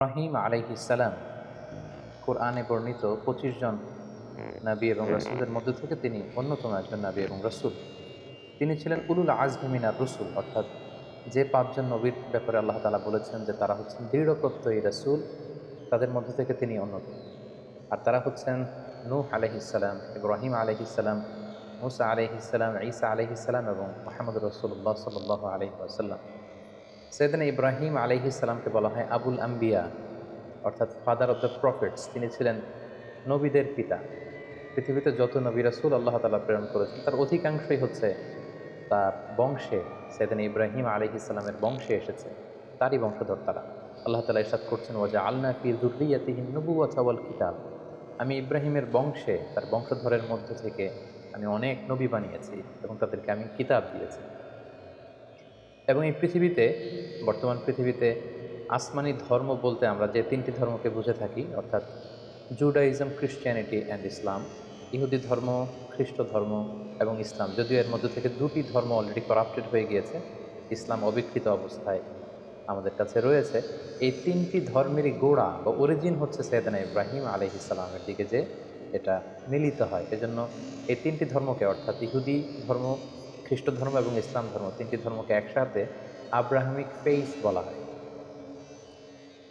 ইব্রাহিম আলাইহিসসালাম কোরআনে বর্ণিত ২৫ জন নবী এবং রাসূলের মধ্য থেকে তিনি অন্যতম একজন নবী এবং রাসূল। তিনি ছিলেন উলুল আজমি মিনার রসুল, অর্থাৎ যে ৫ জন নবীর ব্যাপারে আল্লাহ তাআলা বলেছেন যে তারা হচ্ছেন দৃঢ় প্রত্যয়ী রাসূল, তাদের মধ্য থেকে তিনি অন্যতম। আর তারা হচ্ছেন নূহ আলাইহিসসালাম, ইব্রাহিম আলাইহিসসালাম, মূসা আলাইহিসসালাম, ঈসা আলাইহিসসালাম এবং মুহাম্মদুর রাসূলুল্লাহ সাল্লাল্লাহু আলাইহি ওয়াসাল্লাম। সাইয়েদনা ইব্রাহিম আলাইহিসসালামকে বলা হয় আবুল আম্বিয়া, অর্থাৎ ফাদার অফ দ্য প্রফেটস। তিনি ছিলেন নবীদের পিতা। পৃথিবীতে যত নবী রাসূল আল্লাহ তাআলা প্রেরণ করেছেন তার অধিকাংশই হচ্ছে তার বংশে, সাইয়েদনা ইব্রাহিম আলাইহিসসালামের বংশে এসেছে, তারই বংশধর তারা। আল্লাহ তাআলা ইরশাদ করছেন, ওয়াজআলনা ফি যুররিয়্যাতিহিন নুবুওয়াতা ওয়াল কিতাব। আমি ইব্রাহিমের বংশে, তার বংশধরের মধ্য থেকে আমি অনেক নবী বানিয়েছি এবং তাদেরকে আমি কিতাব দিয়েছি। এবং এই পৃথিবীতে, বর্তমান পৃথিবীতে আসমানি ধর্ম বলতে আমরা যে ৩টি ধর্মকে বুঝে থাকি, অর্থাৎ জুডাইজম, খ্রিস্টিয়ানিটি অ্যান্ড ইসলাম। ইহুদি ধর্ম, খ্রিস্ট ধর্ম এবং ইসলাম, যদিও এর মধ্যে থেকে ২টি ধর্ম অলরেডি করাপ্টেড হয়ে গিয়েছে, ইসলাম অবিকৃত অবস্থায় আমাদের কাছে রয়েছে। এই ৩টি ধর্মেরই গোড়া বা অরিজিন হচ্ছে সাইয়েদনা ইব্রাহিম আলাইহিসসালামের দিকে যে এটা মিলিত হয়। এজন্য এই ৩টি ধর্মকে, অর্থাৎ ইহুদি ধর্ম, খ্রিস্ট ধর্ম এবং ইসলাম ধর্ম, ৩টি ধর্মকে একসাথে আব্রাহামিক ফেইথ বলা হয়।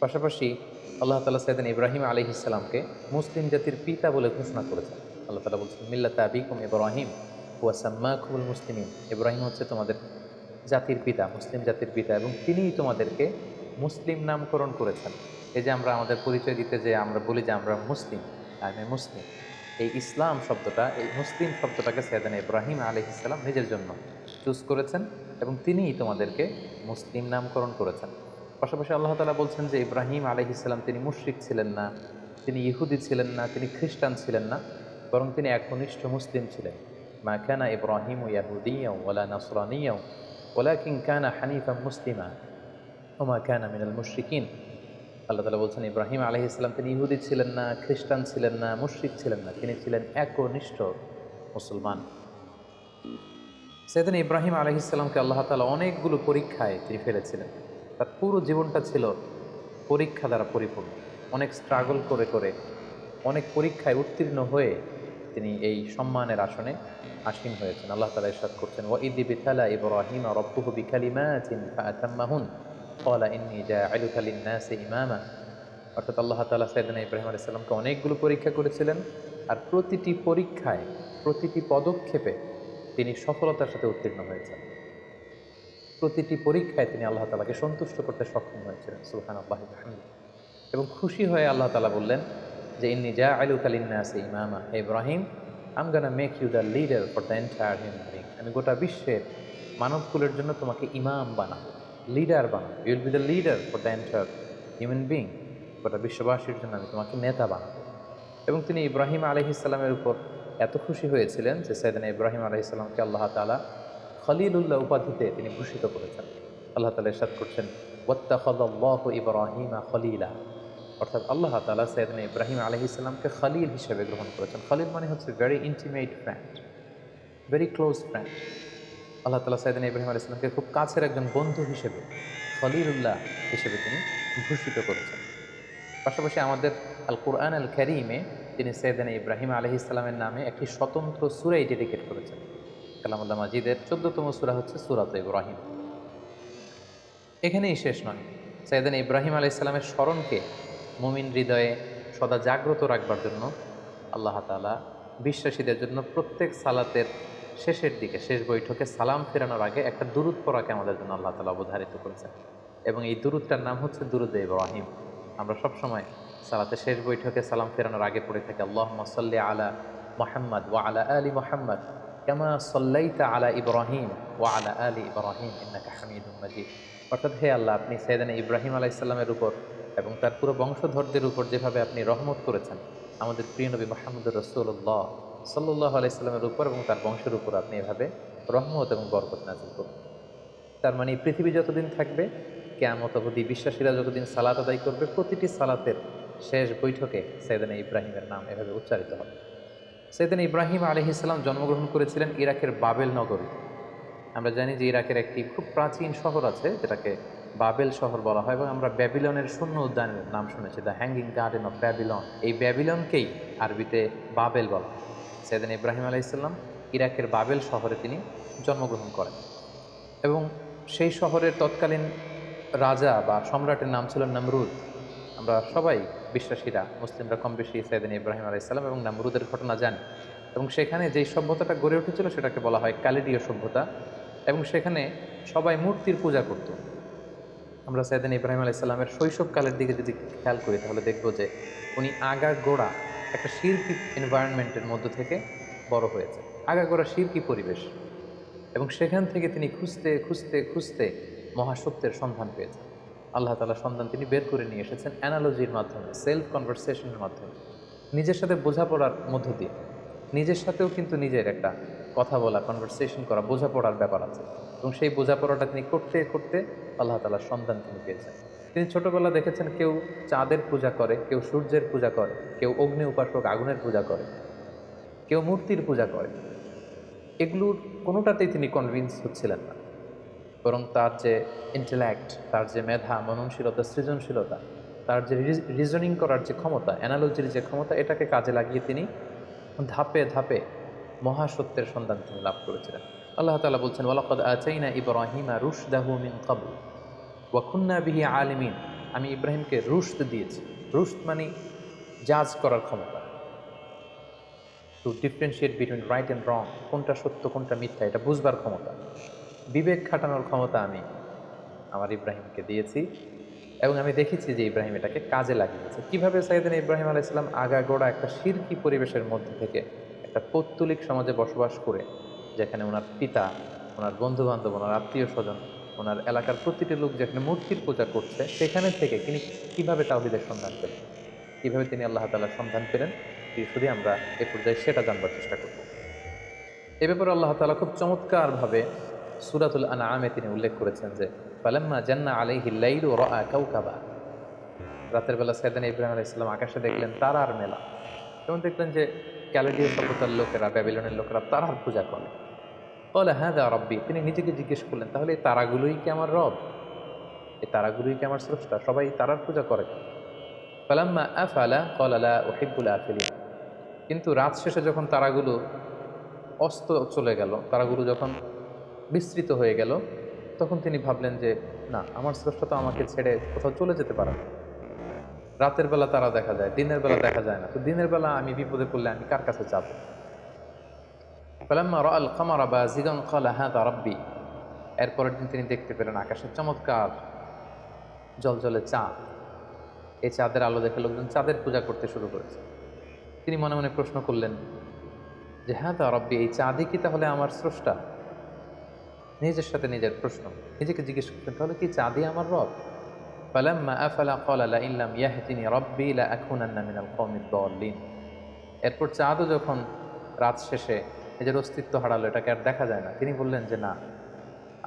পাশাপাশি আল্লাহ তাআলা সাইয়েদনা ইব্রাহিম আলাইহিসসালামকে মুসলিম জাতির পিতা বলে ঘোষণা করেছেন। আল্লাহ তাআলা বলছেন, মিল্লাতা আবিকুম ইব্রাহিম ওয়া সাম্মাকুমুল মুসলিমিন। ইব্রাহিম হচ্ছে তোমাদের জাতির পিতা, মুসলিম জাতির পিতা, এবং তিনিই তোমাদেরকে মুসলিম নামকরণ করেছেন। এই যে আমরা আমাদের পরিচয় দিতে যে আমরা বলি যে আমরা মুসলিম, আই এম এ মুসলিম, এই ইসলাম শব্দটা, এই মুসলিম শব্দটাকে সাইয়েদনা ইব্রাহিম আলাইহিসসালাম নিজের জন্য চুজ করেছেন এবং তিনিই তোমাদেরকে মুসলিম নামকরণ করেছেন। পাশাপাশি আল্লাহ তাআলা বলছেন যে ইব্রাহিম আলাইহিসসালাম তিনি মুশরিক ছিলেন না, তিনি ইহুদি ছিলেন না, তিনি খ্রিস্টান ছিলেন না, বরং তিনি একনিষ্ঠ মুসলিম ছিলেন। মা কানা ইব্রাহিমু ইয়াহুদিয়্যাও ওয়ালা নাসরানিয়্যাও ওয়ালাকিন কানা হানিফাম মুসলিমা ওয়া মা কানা মিনাল মুশরিকিন। আল্লাহ তাআলা বলছেন ইব্রাহিম আলাইহিসসালাম তিনি ইহুদি ছিলেন না, খ্রিস্টান ছিলেন না, মুশরিক ছিলেন না, তিনি ছিলেন একনিষ্ঠ মুসলমান। সাইয়েদনা ইব্রাহিম আলাইহিসসালামকে আল্লাহ তাআলা অনেকগুলো পরীক্ষায় তিনি ফেলেছিলেন। তার পুরো জীবনটা ছিল পরীক্ষা দ্বারা পরিপূর্ণ। অনেক স্ট্রাগল করে করে, অনেক পরীক্ষায় উত্তীর্ণ হয়ে তিনি এই সম্মানের আসনে আসীন হয়েছেন। আল্লাহ তাআলা ইরশাদ করছেন, ওয়া ইয ইবতালা ইব্রাহিমা রাব্বুহু বিকালিমাতিন ফাআতাম্মাহুন ক্বালা ইন্নী জাইলুকা লিন-নাসি ইমামা। অর্থাৎ আল্লাহ তাআলা সাইয়েদনা ইব্রাহিম আলাইহিস সালামকে অনেকগুলো পরীক্ষা করেছিলেন, আর প্রতিটি পরীক্ষায়, প্রতিটি পদক্ষেপে তিনি সফলতার সাথে উত্তীর্ণ হয়েছেন। প্রতিটি পরীক্ষায় তিনি আল্লাহ তাআলাকে সন্তুষ্ট করতে সক্ষম হয়েছিলেন। সুবহানাল্লাহি ওয়া বিহামদিহি। এবং খুশি হয়ে আল্লাহ তাআলা বললেন যে, ইন্নী জাইলুকা লিন-নাসি ইমামা, হে Ibrahim, I am gonna make you the leader for the entire human being. আমি গোটা বিশ্বের মানবকুলের জন্য তোমাকে ইমাম বানাবো, লিডার বানাবো। You will be the leader for the entire human being. গোটা বিশ্ববাসীর জন্য আমি তোমাকে নেতা বানাবো। এবং তিনি ইব্রাহিম আলাইহিসসালামের উপর এত খুশি হয়েছিলেন যে সাইয়েদনা ইব্রাহিম আলাইহিসসালামকে আল্লাহ তাআলা খলিলুল্লাহ উপাধিতে তিনি ভূষিত করেছেন। আল্লাহ তাআলা ইরশাদ করছেন, ওয়াত্তাখাযাল্লাহু ইব্রাহিমা খলিলা। অর্থাৎ আল্লাহ তাআলা সাইয়েদনা ইব্রাহিম আলাইহিসসালামকে খলিল হিসেবে গ্রহণ করেছেন। খলিল মানে হচ্ছে very intimate friend, very close friend. আল্লাহ তাআলা সাইয়েদনা ইব্রাহিম আলাইহিসসালামকে খুব কাছের একজন বন্ধু হিসেবে, খলিলুল্লাহ হিসেবে তিনি ভূষিত করেছেন। পাশাপাশি আমাদের আল কুরআন আল কারীমে তিনি সাইয়েদনা ইব্রাহিম আলাইহিসসালামের নামে একটি স্বতন্ত্র সূরাই ডেডিকেট করেছেন। কালামুল্লাহ মাজিদের ১৪তম সূরা হচ্ছে সূরাতুল ইব্রাহিম। এখানেই শেষ নয়, সাইয়েদনা ইব্রাহিম আলাইহিসসালামের স্মরণকে মুমিন হৃদয়ে সদা জাগ্রত রাখবার জন্য আল্লাহ তাআলা বিশ্বাসীদের জন্য প্রত্যেক সালাতের শেষের দিকে, শেষ বৈঠকে সালাম ফেরানোর আগে একটা দুরূদ পড়াকে আমাদের জন্য আল্লাহ তাআলা অবধারিত করেছেন। এবং এই দুরূদটার নাম হচ্ছে দুরূদে ইব্রাহিম। আমরা সবসময় সালাতের শেষ বৈঠকে সালাম ফেরানোর আগে পড়ে থাকি, আল্লাহুম্মা সাল্লি আলা মুহাম্মাদ ওয়া আলা আলি মুহাম্মাদ কামা সাল্লাইতা আলা ইব্রাহিম ওয়া আলা আলি ইব্রাহিম ইন্নাকা হামিদুম মাজিদ। অর্থাৎ, হে আল্লাহ, আপনি সাইয়েদনা ইব্রাহিম আলাইহিসসালামের উপর এবং তার পুরো বংশধরদের উপর যেভাবে আপনি রহমত করেছেন, আমাদের প্রিয় নবী মুহাম্মদুর রাসূলুল্লাহ সাল্লাল্লাহু আলাইহি সাল্লামের উপর এবং তার বংশের উপর আপনি এভাবে রহমত এবং বরকত নাযিল করুন। তার মানে পৃথিবী যতদিন থাকবে, কিয়ামত অবধি বিশ্বাসীরা যতদিন সালাত আদায় করবে, প্রতিটি সালাতের শেষ বৈঠকে সাইয়েদনা ইব্রাহিমের নাম এভাবে উচ্চারিত হবে। সাইয়েদনা ইব্রাহিম আলাইহিসসালাম জন্মগ্রহণ করেছিলেন ইরাকের বাবেল নগরী। আমরা জানি যে ইরাকের একটি খুব প্রাচীন শহর আছে যেটাকে বাবেল শহর বলা হয় এবং আমরা ব্যাবিলনের শূন্য উদ্যানের নাম শুনেছি, the hanging garden of Babylon. এই ব্যাবিলনকেই আরবিতে বাবেল বলা হয়। সেদিন ইব্রাহিম আলাইসাল্লাম ইরাকের বাবেল শহরে তিনি জন্মগ্রহণ করেন এবং সেই শহরের তৎকালীন রাজা বা সম্রাটের নাম ছিল নমরুদ। আমরা সবাই বিশ্বাসীরা, মুসলিমরা কম বেশি সেদিন ইব্রাহিম আলাইসাল্লাম এবং নমরুদের ঘটনা জানি এবং সেখানে যেই সভ্যতাটা গড়ে উঠেছিল সেটাকে বলা হয় কালিডীয় সভ্যতা এবং সেখানে সবাই মূর্তির পূজা করত। আমরা সাইয়েদনা ইব্রাহিম আলাইসাল্লামের শৈশবকালের দিকে যদি খেয়াল করি তাহলে দেখব যে উনি আগাগোড়া একটা শিরকি এনভায়রনমেন্টের মধ্য থেকে বড় হয়েছে, আগাগোড়া শিরকি পরিবেশ, এবং সেখান থেকে তিনি খুঁজতে খুঁজতে খুঁজতে মহাসত্যের সন্ধান পেয়েছেন। আল্লাহ তাআলার সন্ধান তিনি বের করে নিয়ে এসেছেন অ্যানালজির মাধ্যমে, সেলফ কনভারসেশনের মাধ্যমে, নিজের সাথে বোঝাপড়ার মধ্য দিয়ে। নিজের সাথেও কিন্তু নিজের একটা কথা বলা, কনভারসেশন করা, বোঝাপড়ার ব্যাপার আছে এবং সেই বোঝাপড়াটা তিনি করতে করতে আল্লাহ তাআলার সন্ধান তিনি পেয়েছেন। তিনি ছোটবেলা দেখেছেন কেউ চাঁদের পূজা করে, কেউ সূর্যের পূজা করে, কেউ অগ্নি উপাসক আগুনের পূজা করে, কেউ মূর্তির পূজা করে। এগুলোর কোনোটাতেই তিনি কনভিন্স হচ্ছিলেন না, বরং তার যে ইন্টেলেক্ট, তার যে মেধা, মননশীলতা, সৃজনশীলতা, তার যে রিজনিং করার যে ক্ষমতা, অ্যানালজির যে ক্ষমতা, এটাকে কাজে লাগিয়ে তিনি ধাপে ধাপে মহাসত্যের সন্ধান তিনি লাভ করেছিলেন। আল্লাহ তাআলা বলছেন, ওয়ালাকাদ আতাইনা ইব্রাহিমা রুশদাহু মিন ক্বাবল ওয়া কুন্না বিহি আলিমিন। আমি ইব্রাহিমকে রুশদ দিয়েছি। রুশদ মানে জাজ করার ক্ষমতা, two differentiate between right and রং, কোনটা সত্য কোনটা মিথ্যা এটা বুঝবার ক্ষমতা, বিবেক খাটানোর ক্ষমতা আমি আমার ইব্রাহিমকে দিয়েছি এবং আমি দেখেছি যে ইব্রাহিম এটাকে কাজে লাগিয়েছে। কীভাবে সাইয়েদনা ইব্রাহিম আলাইহিস সালাম আগাগোড়া একটা শিরকি পরিবেশের মধ্যে থেকে একটা পৌত্তলিক সমাজে বসবাস করে, যেখানে ওনার পিতা, ওনার বন্ধুবান্ধব, ওনার আত্মীয় স্বজন, ওনার এলাকার প্রতিটি লোক যেখানে মূর্তির পূজা করছে, সেখানে থেকে তিনি কীভাবে তাওহীদের সন্ধান পেলেন, কীভাবে তিনি আল্লাহ তাআলার সন্ধান পেলেন, শুধু আমরা এ পর্যায়ে সেটা জানবার চেষ্টা করব। এ ব্যাপারে আল্লাহ তাআলা খুব চমৎকারভাবে সূরাতুল আনআমে তিনি উল্লেখ করেছেন যে ফালাম্মা জান্না আলাইহিল লাইলু রাআ কাওকাবা। রাতের বেলা সাইয়েদনা ইব্রাহিম আলাইহিস সালাম আকাশে দেখলেন তারার মেলা। যেমন দেখলেন যে ক্যালেডীয় সভ্যতার লোকেরা, ব্যাবিলনের লোকেরা তারার পূজা করে। ক্বালা হাযা রাব্বি, তিনি নিজেকে জিজ্ঞেস করলেন তাহলে এই তারাগুলোই কি আমার রব, এই তারাগুলোই কি আমার স্রষ্টা? সবাই তারার পূজা করে। ফালাম্মা আফালা ক্বালা লা উহিব্বুল আফিলিন। কিন্তু রাত শেষে যখন তারাগুলো অস্ত চলে গেল, তারাগুলো যখন বিস্তৃত হয়ে গেল, তখন তিনি ভাবলেন যে না, আমার স্রষ্টা তো আমাকে ছেড়ে কোথাও চলে যেতে পারে না। রাতের বেলা তারা দেখা যায়, দিনের বেলা দেখা যায় না, তো দিনের বেলা আমি বিপদে পড়লে আমি কার কাছে যাব? ফালাম্মা রাআল কামারা বাযিগান ক্বালা হাযা রাব্বি। এরপরের দিন তিনি দেখতে পেলেন আকাশে চমৎকার জ্বলজ্বলে চাঁদ। এই চাঁদের আলো দেখে লোকজন চাঁদের পূজা করতে শুরু করেছে। তিনি মনে মনে প্রশ্ন করলেন যে হাযা রাব্বি, এই চাঁদই কি তাহলে আমার স্রষ্টা? নিজের সাথে নিজের প্রশ্ন, নিজেকে জিজ্ঞেস করতেন তাহলে কি চাঁদই আমার রব? ফালাম্মা আফালা ক্বালা লাইন লাম ইয়াহদিনি রাব্বি লাআকুনান্না মিনাল কওমিদ দাল্লিন। এরপর চাঁদও যখন রাত শেষে নিজের অস্তিত্ব হারালো, এটাকে আর দেখা যায় না, তিনি বললেন যে না,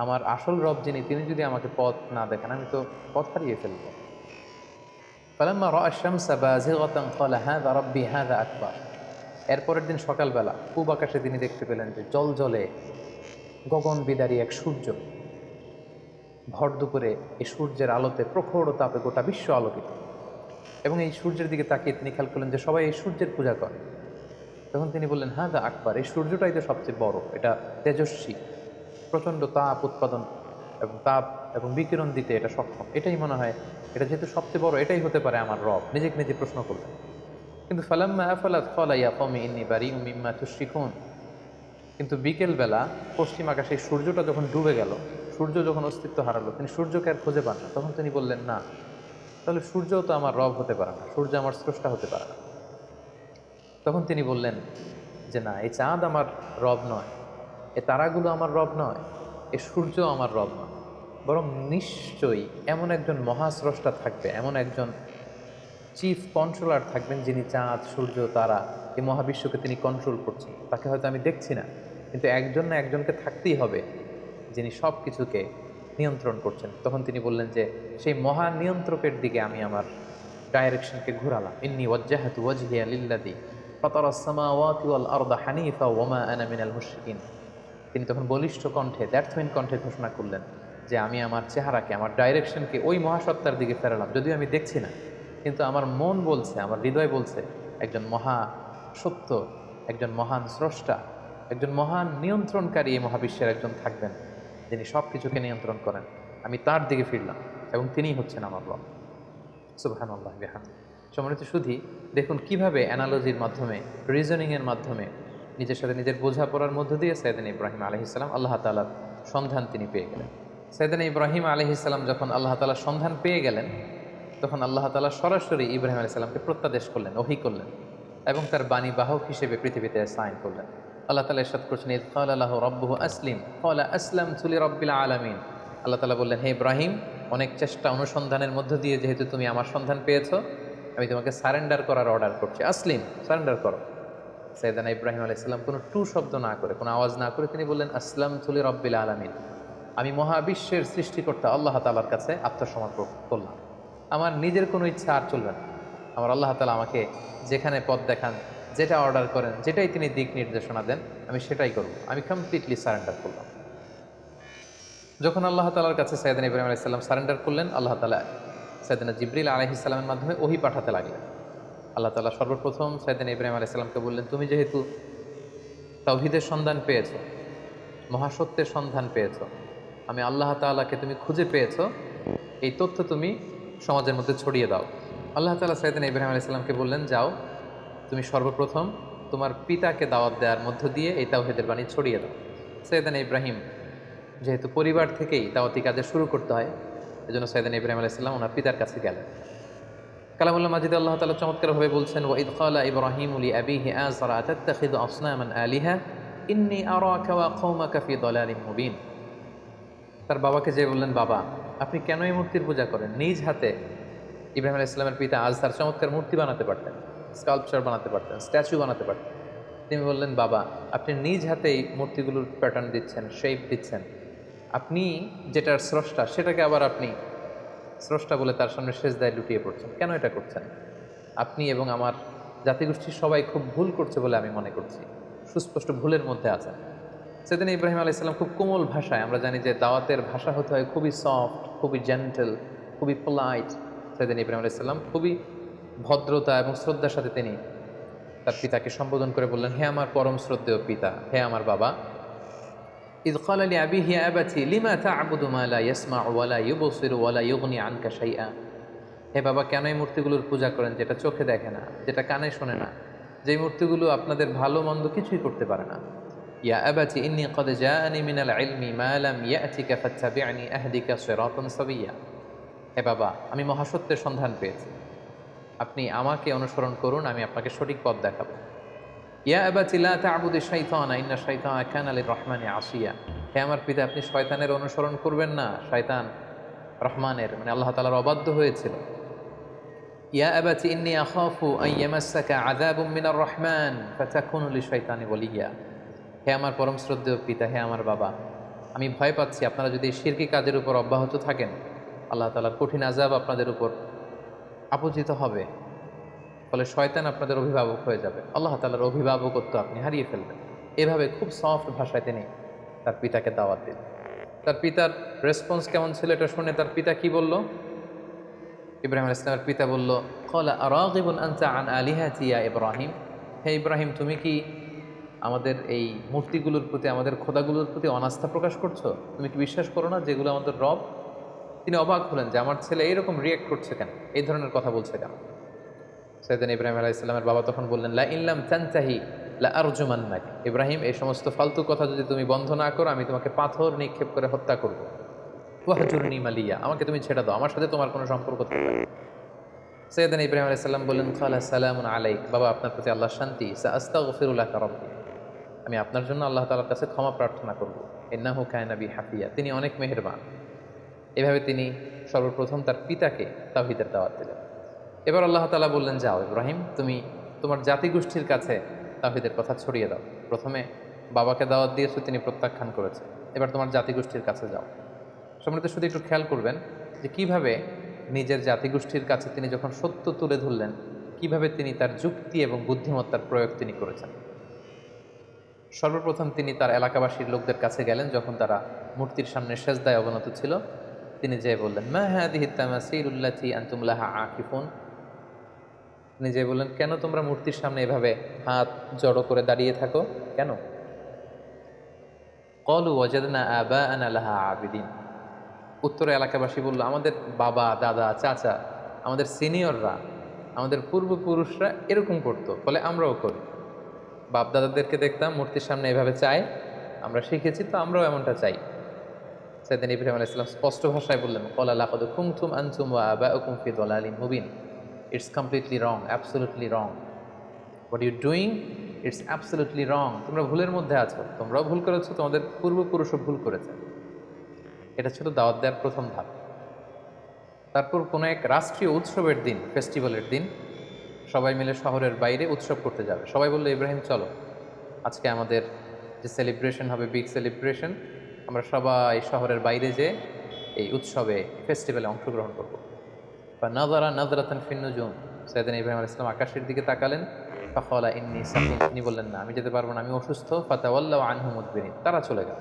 আমার আসল রব যিনি, তিনি যদি আমাকে পথ না দেখান আমি তো পথ হারিয়ে ফেলব। ফালাম্মা রাআ আশ-শামসা বাযিগাতান ক্বালা হাযা রাব্বি হাযা আকবার। এরপরের দিন সকালবেলা পূব আকাশে তিনি দেখতে পেলেন যে জলজলে গগন বিদারী এক সূর্য। ভর দুপুরে এই সূর্যের আলোতে প্রখর তাপে গোটা বিশ্ব আলোকিত, এবং এই সূর্যের দিকে তাকিয়ে তিনি খেয়াল করলেন যে সবাই এই সূর্যের পূজা করে। তখন তিনি বললেন হাযা আকবার, এই সূর্যটাই তো সবচেয়ে বড়, এটা তেজস্বী, প্রচণ্ড তাপ উৎপাদন এবং তাপ এবং বিকিরণ দিতে এটা সক্ষম, এটাই মনে হয়, এটা যেহেতু সবচেয়ে বড় এটাই হতে পারে আমার রব। নিজেকে নিজে প্রশ্ন করলেন। কিন্তু ফালাম্মা আফালাত ক্বালা ইয়া কওমি ইন্নী বারিউম মিম্মা তুশরিকুন। কিন্তু বিকেলবেলা পশ্চিম আকাশে সূর্যটা যখন ডুবে গেল, সূর্য যখন অস্তিত্ব হারালো, তিনি সূর্যকে আর খুঁজে পান না। তখন তিনি বললেন না, তাহলে সূর্যও তো আমার রব হতে পারে না, সূর্য আমার স্রষ্টা হতে পারে না। তখন তিনি বললেন যে না, এই চাঁদ আমার রব নয়, এ তারাগুলো আমার রব নয়, এ সূর্য আমার রব নয়, বরং নিশ্চয়ই এমন একজন মহাস্রষ্টা থাকবে, এমন একজন চিফ কন্ট্রোলার থাকবেন যিনি চাঁদ, সূর্য, তারা, এই মহাবিশ্বকে তিনি কন্ট্রোল করছেন। তাকে হয়তো আমি দেখছি না, কিন্তু একজন না একজনকে থাকতেই হবে যিনি সব কিছুকে নিয়ন্ত্রণ করছেন। তখন তিনি বললেন যে সেই মহা নিয়ন্ত্রকের দিকে আমি আমার ডাইরেকশনকে ঘোরালাম। ইন্নী ওয়াজ্জাহতু ওয়াজহিয়া লিল্লাযী ফাতারাস সামাওয়াতি ওয়াল আরদা হানিফা ওয়া মা আনা মিনাল মুশরিকিন। তিনি তখন বলিষ্ঠ কণ্ঠে, দ্ব্যর্থহীন কণ্ঠে ঘোষণা করলেন যে আমি আমার চেহারাকে, আমার ডাইরেকশনকে ওই মহাসত্তার দিকে ফেরালাম, যদিও আমি দেখছি না, কিন্তু আমার মন বলছে, আমার হৃদয় বলছে একজন মহা সত্য, একজন মহান স্রষ্টা, একজন মহান নিয়ন্ত্রণকারী এই মহাবিশ্বের একজন থাকবেন, যিনি সব কিছুকে নিয়ন্ত্রণ করেন। আমি তার দিকে ফিরলাম এবং তিনিই হচ্ছেন আমার রব। সুবহানাল্লাহ বিহামদিহি। সম্মানিত সুধী, দেখুন কিভাবে অ্যানালজির মাধ্যমে, রিজনিংয়ের মাধ্যমে নিজের সাথে নিজের বোঝাপড়ার মধ্য দিয়ে সাইয়েদনা ইব্রাহিম আলাইহিস সালাম আল্লাহ তাআলার সন্ধান তিনি পেয়ে গেলেন। সাইয়েদনা ইব্রাহিম আলাইহিস সালাম যখন আল্লাহ তাআলার সন্ধান পেয়ে গেলেন, তখন আল্লাহ তাআলা সরাসরি ইব্রাহিম আলাইহিস সালামকে প্রত্যাদেশ করলেন, ওহী করলেন এবং তার বাণী বাহক হিসেবে পৃথিবীতে সাইন করলেন। আল্লাহ তাআলা ইরশাদ করছেন, ইয ক্বালা লাহু রাব্বুহু আসলিম ক্বালা আসলামতু লিরাব্বিল আলামিন। আল্লাহ তাআলা বললেন, হে ইব্রাহিম, অনেক চেষ্টা অনুসন্ধানের মধ্য দিয়ে যেহেতু তুমি আমার সন্ধান পেয়েছো, আমি তোমাকে সারেন্ডার করার অর্ডার করছি। আসলিম, সারেন্ডার করো। সাইয়েদনা ইব্রাহিম আলাইহিস সালাম কোনো টু শব্দ না করে, কোনো আওয়াজ না করে তিনি বললেন, আসলামতু লিরাব্বিল আলামিন, আমি মহাবিশ্বের সৃষ্টিকর্তা আল্লাহ তাআলার কাছে আত্মসমর্পণ করলাম। আমার নিজের কোনো ইচ্ছা আর চলবে না। আমার আল্লাহ তাআলা আমাকে যেখানে পথ দেখান, যেটা অর্ডার করেন, যেটাই তিনি দিক নির্দেশনা দেন, আমি সেটাই করব। আমি কমপ্লিটলি সারেন্ডার করলাম। যখন আল্লাহ তাআলার কাছে সাইয়েদনা ইব্রাহিম আলাইহিস সালাম সারেন্ডার করলেন, আল্লাহ তাআলা সাইয়েদনা জিবরিল আলাইহিস সালামের মাধ্যমে ওহী পাঠাতে লাগলেন। আল্লাহ তাআলা সর্বপ্রথম সাইয়েদনা ইব্রাহিম আলাইহিস সালামকে বললেন, তুমি যেহেতু তাওহীদের সন্ধান পেয়েছো, মহাসত্যের সন্ধান পেয়েছো, আমি আল্লাহ তাআলাকে তুমি খুঁজে পেয়েছো, এই তথ্য তুমি সমাজের মধ্যে ছড়িয়ে দাও। আল্লাহ তাআলা সাইয়েদনা ইব্রাহিম আলাইহিস সালামকে বললেন, যাও, তুমি সর্বপ্রথম তোমার পিতাকে দাওয়াত দেওয়ার মধ্য দিয়ে এই তাওহীদের বাণী ছড়িয়ে দাও। সাইয়েদনা ইব্রাহিম যেহেতু পরিবার থেকেই দাওয়াতি কাজে শুরু করতে হয়, এজন্য সাইয়েদনা ইব্রাহিম আলাইহিস সালাম ওনার পিতার কাছে গেলেন। কালামুল্লাহ মাজিদে আল্লাহ তাআলা চমৎকারভাবে বলছেন, ওয়া ইয ক্বালা ইব্রাহিমু লিআবিহি আযরা আতাত্তাখিযু আসনামান আলিহা ইন্নী আরাকা ওয়া কওমাকা ফি দালালিম মুবিন। তার বাবাকে যে বললেন, বাবা, আপনি কেন এই মূর্তির পূজা করেন? নিজ হাতে ইব্রাহিম আলাইহিস সালামের পিতা আজহার চমৎকার মূর্তি বানাতে পারতেন, স্কাল্পচার বানাতে পারতেন, স্ট্যাচু বানাতে পারতেন। তিনি বললেন, বাবা, আপনি নিজ হাতে এই মূর্তিগুলোর প্যাটার্ন দিচ্ছেন, শেপ দিচ্ছেন, আপনি যেটার স্রষ্টা সেটাকে আবার আপনি স্রষ্টা বলে তার সামনে সেজদায় লুটিয়ে পড়ছেন, কেন এটা করছেন? আপনি এবং আমার জাতিগোষ্ঠীর সবাই খুব ভুল করছে বলে আমি মনে করছি, সুস্পষ্ট ভুলের মধ্যে আছেন। সেদিন ইব্রাহিম আলাইহিস সালাম খুব কোমল ভাষায়, আমরা জানি যে দাওয়াতের ভাষা হতে হয় খুবই সফট, খুবই জেন্টেল, খুবই পোলাইট। সেদিন ইব্রাহিম আলাইহিস সালাম খুবই ভদ্রতা এবং শ্রদ্ধার সাথে তিনি তার পিতাকে সম্বোধন করে বললেন, হে আমার পরম শ্রদ্ধেয় পিতা, হে আমার বাবা। ইয ক্বালা লিআবিহি ইয়া আবাতি লিমা তা'বুদু মা লা ইয়াসমা'ু ওয়া লা ইউবসিরু ওয়া লা ইউগনি আনকা শাইআ। হে বাবা, কেন এই মূর্তিগুলোর পূজা করেন যেটা চোখে দেখে না, যেটা কানে শোনে না, যেই মূর্তিগুলো আপনাদের ভালো মন্দ কিছুই করতে পারে না। ইয়া আবাতি ইন্নী ক্বাদ জাআনি মিনাল ইলমি মা লাম ইয়া'তিকা ফাত্তাবি'নি আহদিকা সিরাতান সাবিয়্যা। হে বাবা, আমি মহাসত্যের সন্ধান পেয়েছি, আপনি আমাকে অনুসরণ করুন, আমি আপনাকে সঠিক পথ দেখাবো। ইয়া আবাতি লা তা'বুদিশ শাইতানা ইন্না শাইতানা কানা লির-রাহমানি আসিয়া। হে আমার পিতা, আপনি শয়তানের অনুসরণ করবেন না, শয়তান রহমানের মানে আল্লাহ তাআলার অবাধ্য হয়েছিল। ইয়া আবাতি ইন্নী আখাফু আন ইয়ামাসসাকা আযাবুম মিনার রহমান ফাতাকুনু লিশ-শাইতানি ওয়ালিয়্যা। হে আমার পরম শ্রদ্ধেয় পিতা, হে আমার বাবা, আমি ভয় পাচ্ছি আপনারা যদি শিরকি কাজের উপর অব্যাহত থাকেন, আল্লাহ তাআলার কঠিন আযাব আপনাদের উপর আপতিত হবে, ফলে শয়তান আপনাদের অভিভাবক হয়ে যাবে, আল্লাহ তাআলার অভিভাবকত্ব আপনি হারিয়ে ফেলবেন। এভাবে খুব সফট ভাষায় তিনি তার পিতাকে দাওয়াত দিলেন। তার পিতার রেসপন্স কেমন ছিল এটা শুনে তার পিতা কি বলল? ইব্রাহিম আলাইহিস সালামের পিতা বলল, ক্বালা আরাগিবুন আনতা আন আলিহাতি ইয়া ইব্রাহিম। হে ইব্রাহিম, তুমি কি আমাদের এই মূর্তিগুলোর প্রতি, আমাদের খোদাগুলোর প্রতি অনাস্থা প্রকাশ করছো? তুমি কি বিশ্বাস করো না যেগুলো আমাদের রব? তিনি অবাক হলেন যে আমার ছেলে এইরকম রিয়েক্ট করছে কেন, এই ধরনের কথা বলছে কেন। সাইয়েদনা ইব্রাহিম আলাইহিস সালামের বাবা তখন বললেন, লা ইল্লাম তানতাহি লা আরজুমান্নাক। ইব্রাহিম, এই সমস্ত ফালতু কথা যদি তুমি বন্ধ না করো, আমি তোমাকে পাথর নিক্ষেপ করে হত্যা করব। ওয়াহজুরনি মালিয়া, আমাকে তুমি ছেড়ে দাও, আমার সাথে তোমার কোনো সম্পর্ক থাকবে না। সাইয়েদনা ইব্রাহিম আলাইহিস সালাম বললেন, খালা সালামুন আলাইক, বাবা আপনার প্রতি আল্লাহর শান্তি। সাআস্তাগফিরু লাকা রাব্বি, আমি আপনার জন্য আল্লাহ তাআলার কাছে ক্ষমা প্রার্থনা করব। ইন্নাহু কানা বি হাফিয়া, তিনি অনেক মেহেরবান। এভাবে তিনি সর্বপ্রথম তার পিতাকে তাওহীদের দাওয়াত দিলেন। এবার আল্লাহ তাআলা বললেন, যাও ইব্রাহিম, তুমি তোমার জাতিগোষ্ঠীর কাছে তাওহীদের কথা ছড়িয়ে দাও। প্রথমে বাবাকে দাওয়াত দিয়েছো, তিনি প্রত্যাখ্যান করেছে, এবার তোমার জাতিগোষ্ঠীর কাছে যাও। সম্মানিত শুধু একটু খেয়াল করবেন যে কিভাবে নিজের জাতিগোষ্ঠীর কাছে তিনি যখন সত্য তুলে ধরলেন, কিভাবে তিনি তার যুক্তি এবং বুদ্ধিমত্তার প্রয়োগ তিনি করেছেন। সর্বপ্রথম তিনি তার এলাকাবাসীর লোকদের কাছে গেলেন যখন তারা মূর্তির সামনে সেজদায় অবনত ছিল। তিনি যেয়ে বললেন, মা হাদিহি তামাসিলুল্লাতি আনতুম লাহা আকিফুন। তিনি যেয়ে বললেন, কেন তোমরা মূর্তির সামনে এভাবে হাত জড়ো করে দাঁড়িয়ে থাকো কেন? ক্বালু ওয়াজাদনা আবাআনা লাহা আবিদিন। উত্তরে এলাকাবাসী বলল, আমাদের বাবা দাদা চাচা, আমাদের সিনিয়ররা, আমাদের পূর্বপুরুষরা এরকম করতো, ফলে আমরাও করি। বাপ দাদাদেরকে দেখতাম মূর্তির সামনে এভাবে চায়, আমরা শিখেছি, তো আমরাও এমনটা চাই। সাইয়েদনা ইব্রাহিম আলাইহিস সালাম স্পষ্ট ভাষায় বললেন, ক্বালা লাকাদ কুনতুম আনতুম ওয়া আবাউকুম ফি দালালিন মুবিন। It's completely wrong, absolutely wrong. What you doing, it's absolutely wrong. তোমরা ভুলের মধ্যে আছো, তোমরাও ভুল করেছো, তোমাদের পূর্বপুরুষও ভুল করেছে। এটা ছিল দাওয়াত দেওয়ার প্রথম ধাপ। তারপর কোনো এক রাষ্ট্রীয় উৎসবের দিন, ফেস্টিভ্যালের দিন, সবাই মিলে শহরের বাইরে উৎসব করতে যাবে। সবাই বললো, ইব্রাহিম চলো, আজকে আমাদের যে সেলিব্রেশন হবে, বিগ সেলিব্রেশন, আমরা সবাই শহরের বাইরে যে এই উৎসবে ফেস্টিভ্যালে অংশগ্রহণ করবো। বা নাজারা নাজরাতান ফিন নুজুম। সাইয়েদনা ইব্রাহিম আলাইহিস সালাম আকাশের দিকে তাকালেন। ফাকালা ইন্নী সাকিম। তিনি বললেন, না, আমি যেতে পারবো না, আমি অসুস্থ। ফাতাওয়াল্লাউ আনহু মুদবিরিন। তারা চলে গেল।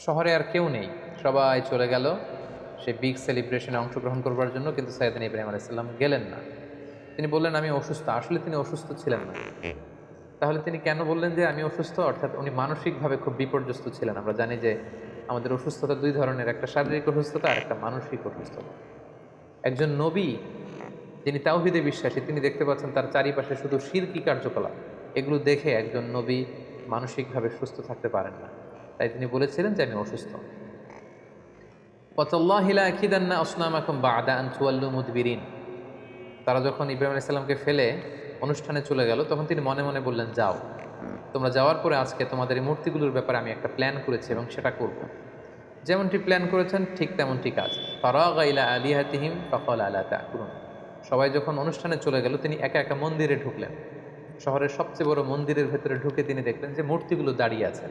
শহরে আর কেউ নেই, সবাই চলে গেল সেই বিগ সেলিব্রেশনে অংশগ্রহণ করবার জন্য, কিন্তু সাইয়েদনা ইব্রাহিম আলাইহিস সালাম গেলেন না। তিনি বললেন, আমি অসুস্থ। আসলে তিনি অসুস্থ ছিলেন না। তাহলে তিনি কেন বললেন যে আমি অসুস্থ? অর্থাৎ উনি মানসিকভাবে খুব বিপর্যস্ত ছিলেন। আমরা জানি যে আমাদের অসুস্থতা দুই ধরনের, একটা শারীরিক অসুস্থতা আর একটা মানসিক অসুস্থতা। একজন নবী যিনি তাওহীদে বিশ্বাসী, তিনি দেখতে পাচ্ছেন তার চারিপাশে শুধু শিরকি কার্যকলাপ। এগুলো দেখে একজন নবী মানসিকভাবে সুস্থ থাকতে পারেন না। তাই তিনি বলেছিলেন যে আমি অসুস্থ। ওয়াতাল্লাহি লা আকিদান্না আসনামাকুম বা'দা আন তুওয়াল্লু মুদবিরিন। তারা যখন ইব্রাহিম আলাইহিস সালামকে ফেলে অনুষ্ঠানে চলে গেল, তখন তিনি মনে মনে বললেন, যাও, তোমরা যাওয়ার পরে আজকে তোমাদের এই মূর্তিগুলোর ব্যাপারে আমি একটা প্ল্যান করেছি এবং সেটা করব। যেমনটি প্ল্যান করেছেন ঠিক তেমনটি কাজ। ফারাগা ইলা আলিহাতিহিম ফাকালা আলা তাকুলুন। সবাই যখন অনুষ্ঠানে চলে গেল, তিনি একা একা মন্দিরে ঢুকলেন। শহরের সবচেয়ে বড় মন্দিরের ভেতরে ঢুকে তিনি দেখলেন যে মূর্তিগুলো দাঁড়িয়ে আছে।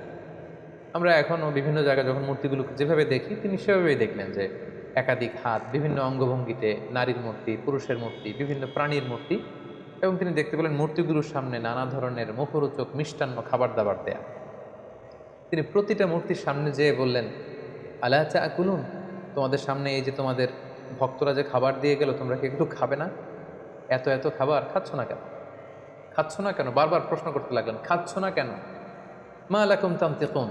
আমরা এখনও বিভিন্ন জায়গায় যখন মূর্তিগুলোকে যেভাবে দেখি, তিনি সেভাবেই দেখলেন যে একাধিক হাত, বিভিন্ন অঙ্গভঙ্গিতে, নারীর মূর্তি, পুরুষের মূর্তি, বিভিন্ন প্রাণীর মূর্তি। এবং তিনি দেখতে পেলেন মূর্তিগুলোর সামনে নানা ধরনের মুখরোচক মিষ্টান্ন খাবার দাবার দেয়া। তিনি প্রতিটা মূর্তির সামনে যেয়ে বললেন, আলা তাকুলুন, তোমাদের সামনে এই যে তোমাদের ভক্তরা যে খাবার দিয়ে গেল, তোমরা কি একটু খাবে না? এত এত খাবার খাচ্ছ না কেন? খাচ্ছ না কেন? বারবার প্রশ্ন করতে লাগলেন, খাচ্ছ না কেন? মা লাকুম তানতিকুন।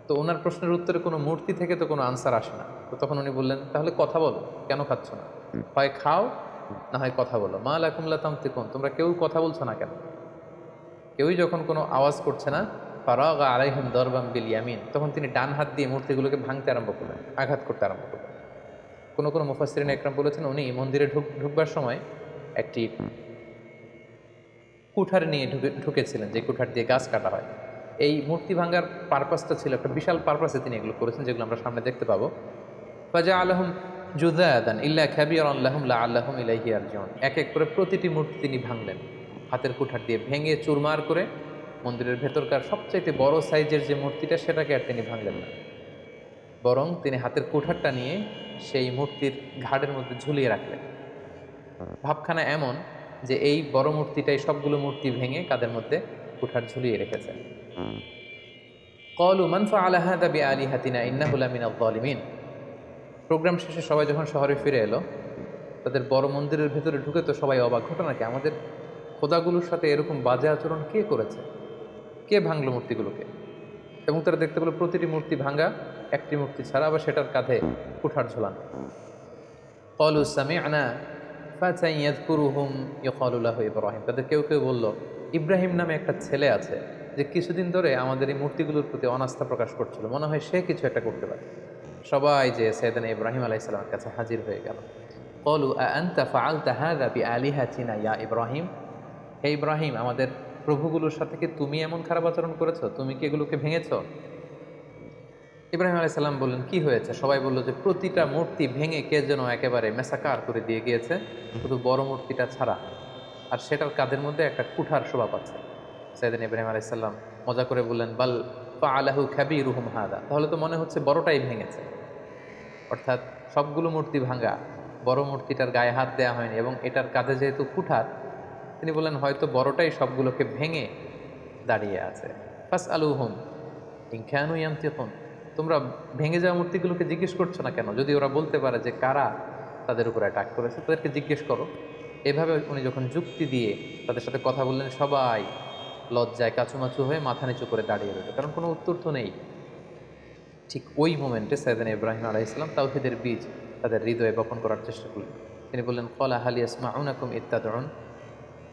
তো ওনার প্রশ্নের উত্তরে কোনো মূর্তি থেকে তো কোনো আনসার আসে না। তো তখন উনি বললেন, তাহলে কথা বলো, কেন খাচ্ছ না? হয় খাও, না হয় কথা বলো। মা লাকুম লা তানতিকুন, তোমরা কেউ কথা বলছো না কেন? কেউই যখন কোনো আওয়াজ করছে না, ফারাগা আলাইহিম দরবাম বিল ইয়ামিন, তখন তিনি ডান হাত দিয়ে মূর্তিগুলোকে ভাঙতে আরম্ভ করলেন, আঘাত করতে আরম্ভ করলেন। কোনো কোনো মুফাসসিরিন একরাম বলেছেন, উনি মন্দিরে ঢুকবার সময় একটি কুঠার নিয়ে ঢুকেছিলেন, যে কুঠার দিয়ে গাছ কাটা হয়। এই মূর্তি ভাঙার পারপাসটা ছিল একটা বিশাল পারপাসে তিনি এগুলো করেছেন, যেগুলো আমরা সামনে দেখতে পাবো। ফাজা আলহম জুদাদান ইল্লা খাবিরান লাহুম লাআল্লাহুম ইলাইহি ইয়ারজিউন। এক এক করে প্রতিটি মূর্তি তিনি ভাঙলেন, হাতের কুঠার দিয়ে ভেঙে চুরমার করে। মন্দিরের ভেতরকার সবচাইতে বড় সাইজের যে মূর্তিটা, সেটাকে আর তিনি ভাঙলেন না, বরং তিনি হাতের কুঠারটা নিয়ে সেই মূর্তির ঘাড়ের মধ্যে ঝুলিয়ে রাখলেন। ভাবখানা এমন যে এই বড় মূর্তিটাই সবগুলো মূর্তি ভেঙে কাদের মধ্যে কুঠার ঝুলিয়ে রেখেছে। ক্বালু মান ফাআলা হাযা বিআলিহাতিনা ইন্নাহু লামিনাল যালিমিন। প্রোগ্রাম শেষে সবাই যখন শহরে ফিরে এলো, তাদের বড় মন্দিরের ভেতরে ঢুকে তো সবাই অবাক, ঘটনা কি? আমাদের খোদাগুলোর সাথে এরকম বাজে আচরণ কে করেছে? কে ভাঙলো মূর্তিগুলোকে? এবং তারা দেখতে পেল প্রতিটি মূর্তি ভাঙা, একটি মূর্তি ছাড়া আবার সেটার কাঁধে কুঠার ঝোলানো। ক্বালু সামি'না ফাতান ইয়াযকুরুহুম ইউকালু লাহু ইব্রাহিম। তাদের কেউ কেউ বলল, ইব্রাহিম নামে একটা ছেলে আছে যে কিছুদিন ধরে আমাদের এই মূর্তিগুলোর প্রতি অনাস্থা প্রকাশ করছিল, মনে হয় সে কিছু একটা করতে পারে। সবাই যে সাইয়েদনা ইব্রাহিম আলাইহিস সালামের কাছে হাজির হয়ে গেল। ক্বালু আআনতা ফাআলতা হাযা বিআলিহাতিনা ইয়া ইব্রাহিম। হে ইব্রাহিম, আমাদের প্রভুগুলোর সাথে কি তুমি এমন খারাপ আচরণ করেছো? তুমি কি এগুলোকে ভেঙেছো? ইব্রাহিম আলাইহিস সালাম বললেন, কি হয়েছে? সবাই বলল যে প্রতিটা মূর্তি ভেঙে কে যেন একেবারে মেসাকার করে দিয়ে গিয়েছে, শুধু বড় মূর্তিটা ছাড়া, আর সেটার কাঁধের মধ্যে একটা কুঠার শোভা পাচ্ছে। সাইয়েদনা ইব্রাহিম আলাইহিস সালাম মজা করে বললেন, বাল ফাআলাহু কাবীরুহুম হাদা। তাহলে তো মনে হচ্ছে বড়টাই ভেঙেছে। অর্থাৎ সবগুলো মূর্তি ভাঙা, বড় মূর্তিটার গায়ে হাত দেওয়া হয়নি, এবং এটার কাঁধে যেহেতু কুঠার, তিনি বললেন হয়তো বড়টাই সবগুলোকে ভেঙে দাঁড়িয়ে আছে। ফাস আলুহুম ইনখানু ইয়ান্তিকুন, তোমরা ভেঙে যাওয়া মূর্তিগুলোকে জিজ্ঞেস করছো না কেন? যদি ওরা বলতে পারে যে কারা তাদের উপরে অ্যাটাক করেছে, তাদেরকে জিজ্ঞেস করো। এভাবে উনি যখন যুক্তি দিয়ে তাদের সাথে কথা বললেন, সবাই লজ্জায় কাচুমাচু হয়ে মাথা নিচু করে দাঁড়িয়ে রইল, কারণ কোনো উত্তর তো নেই। ঠিক ওই মোমেন্টে সাইয়েদনা ইব্রাহিম আলাইহিস সালাম তাওহীদের বীজ তাদের হৃদয়ে বপন করার চেষ্টা করলেন। তিনি বললেন, ক্বালা হাল ইয়াসমাউনাকুম ইয তাদউন,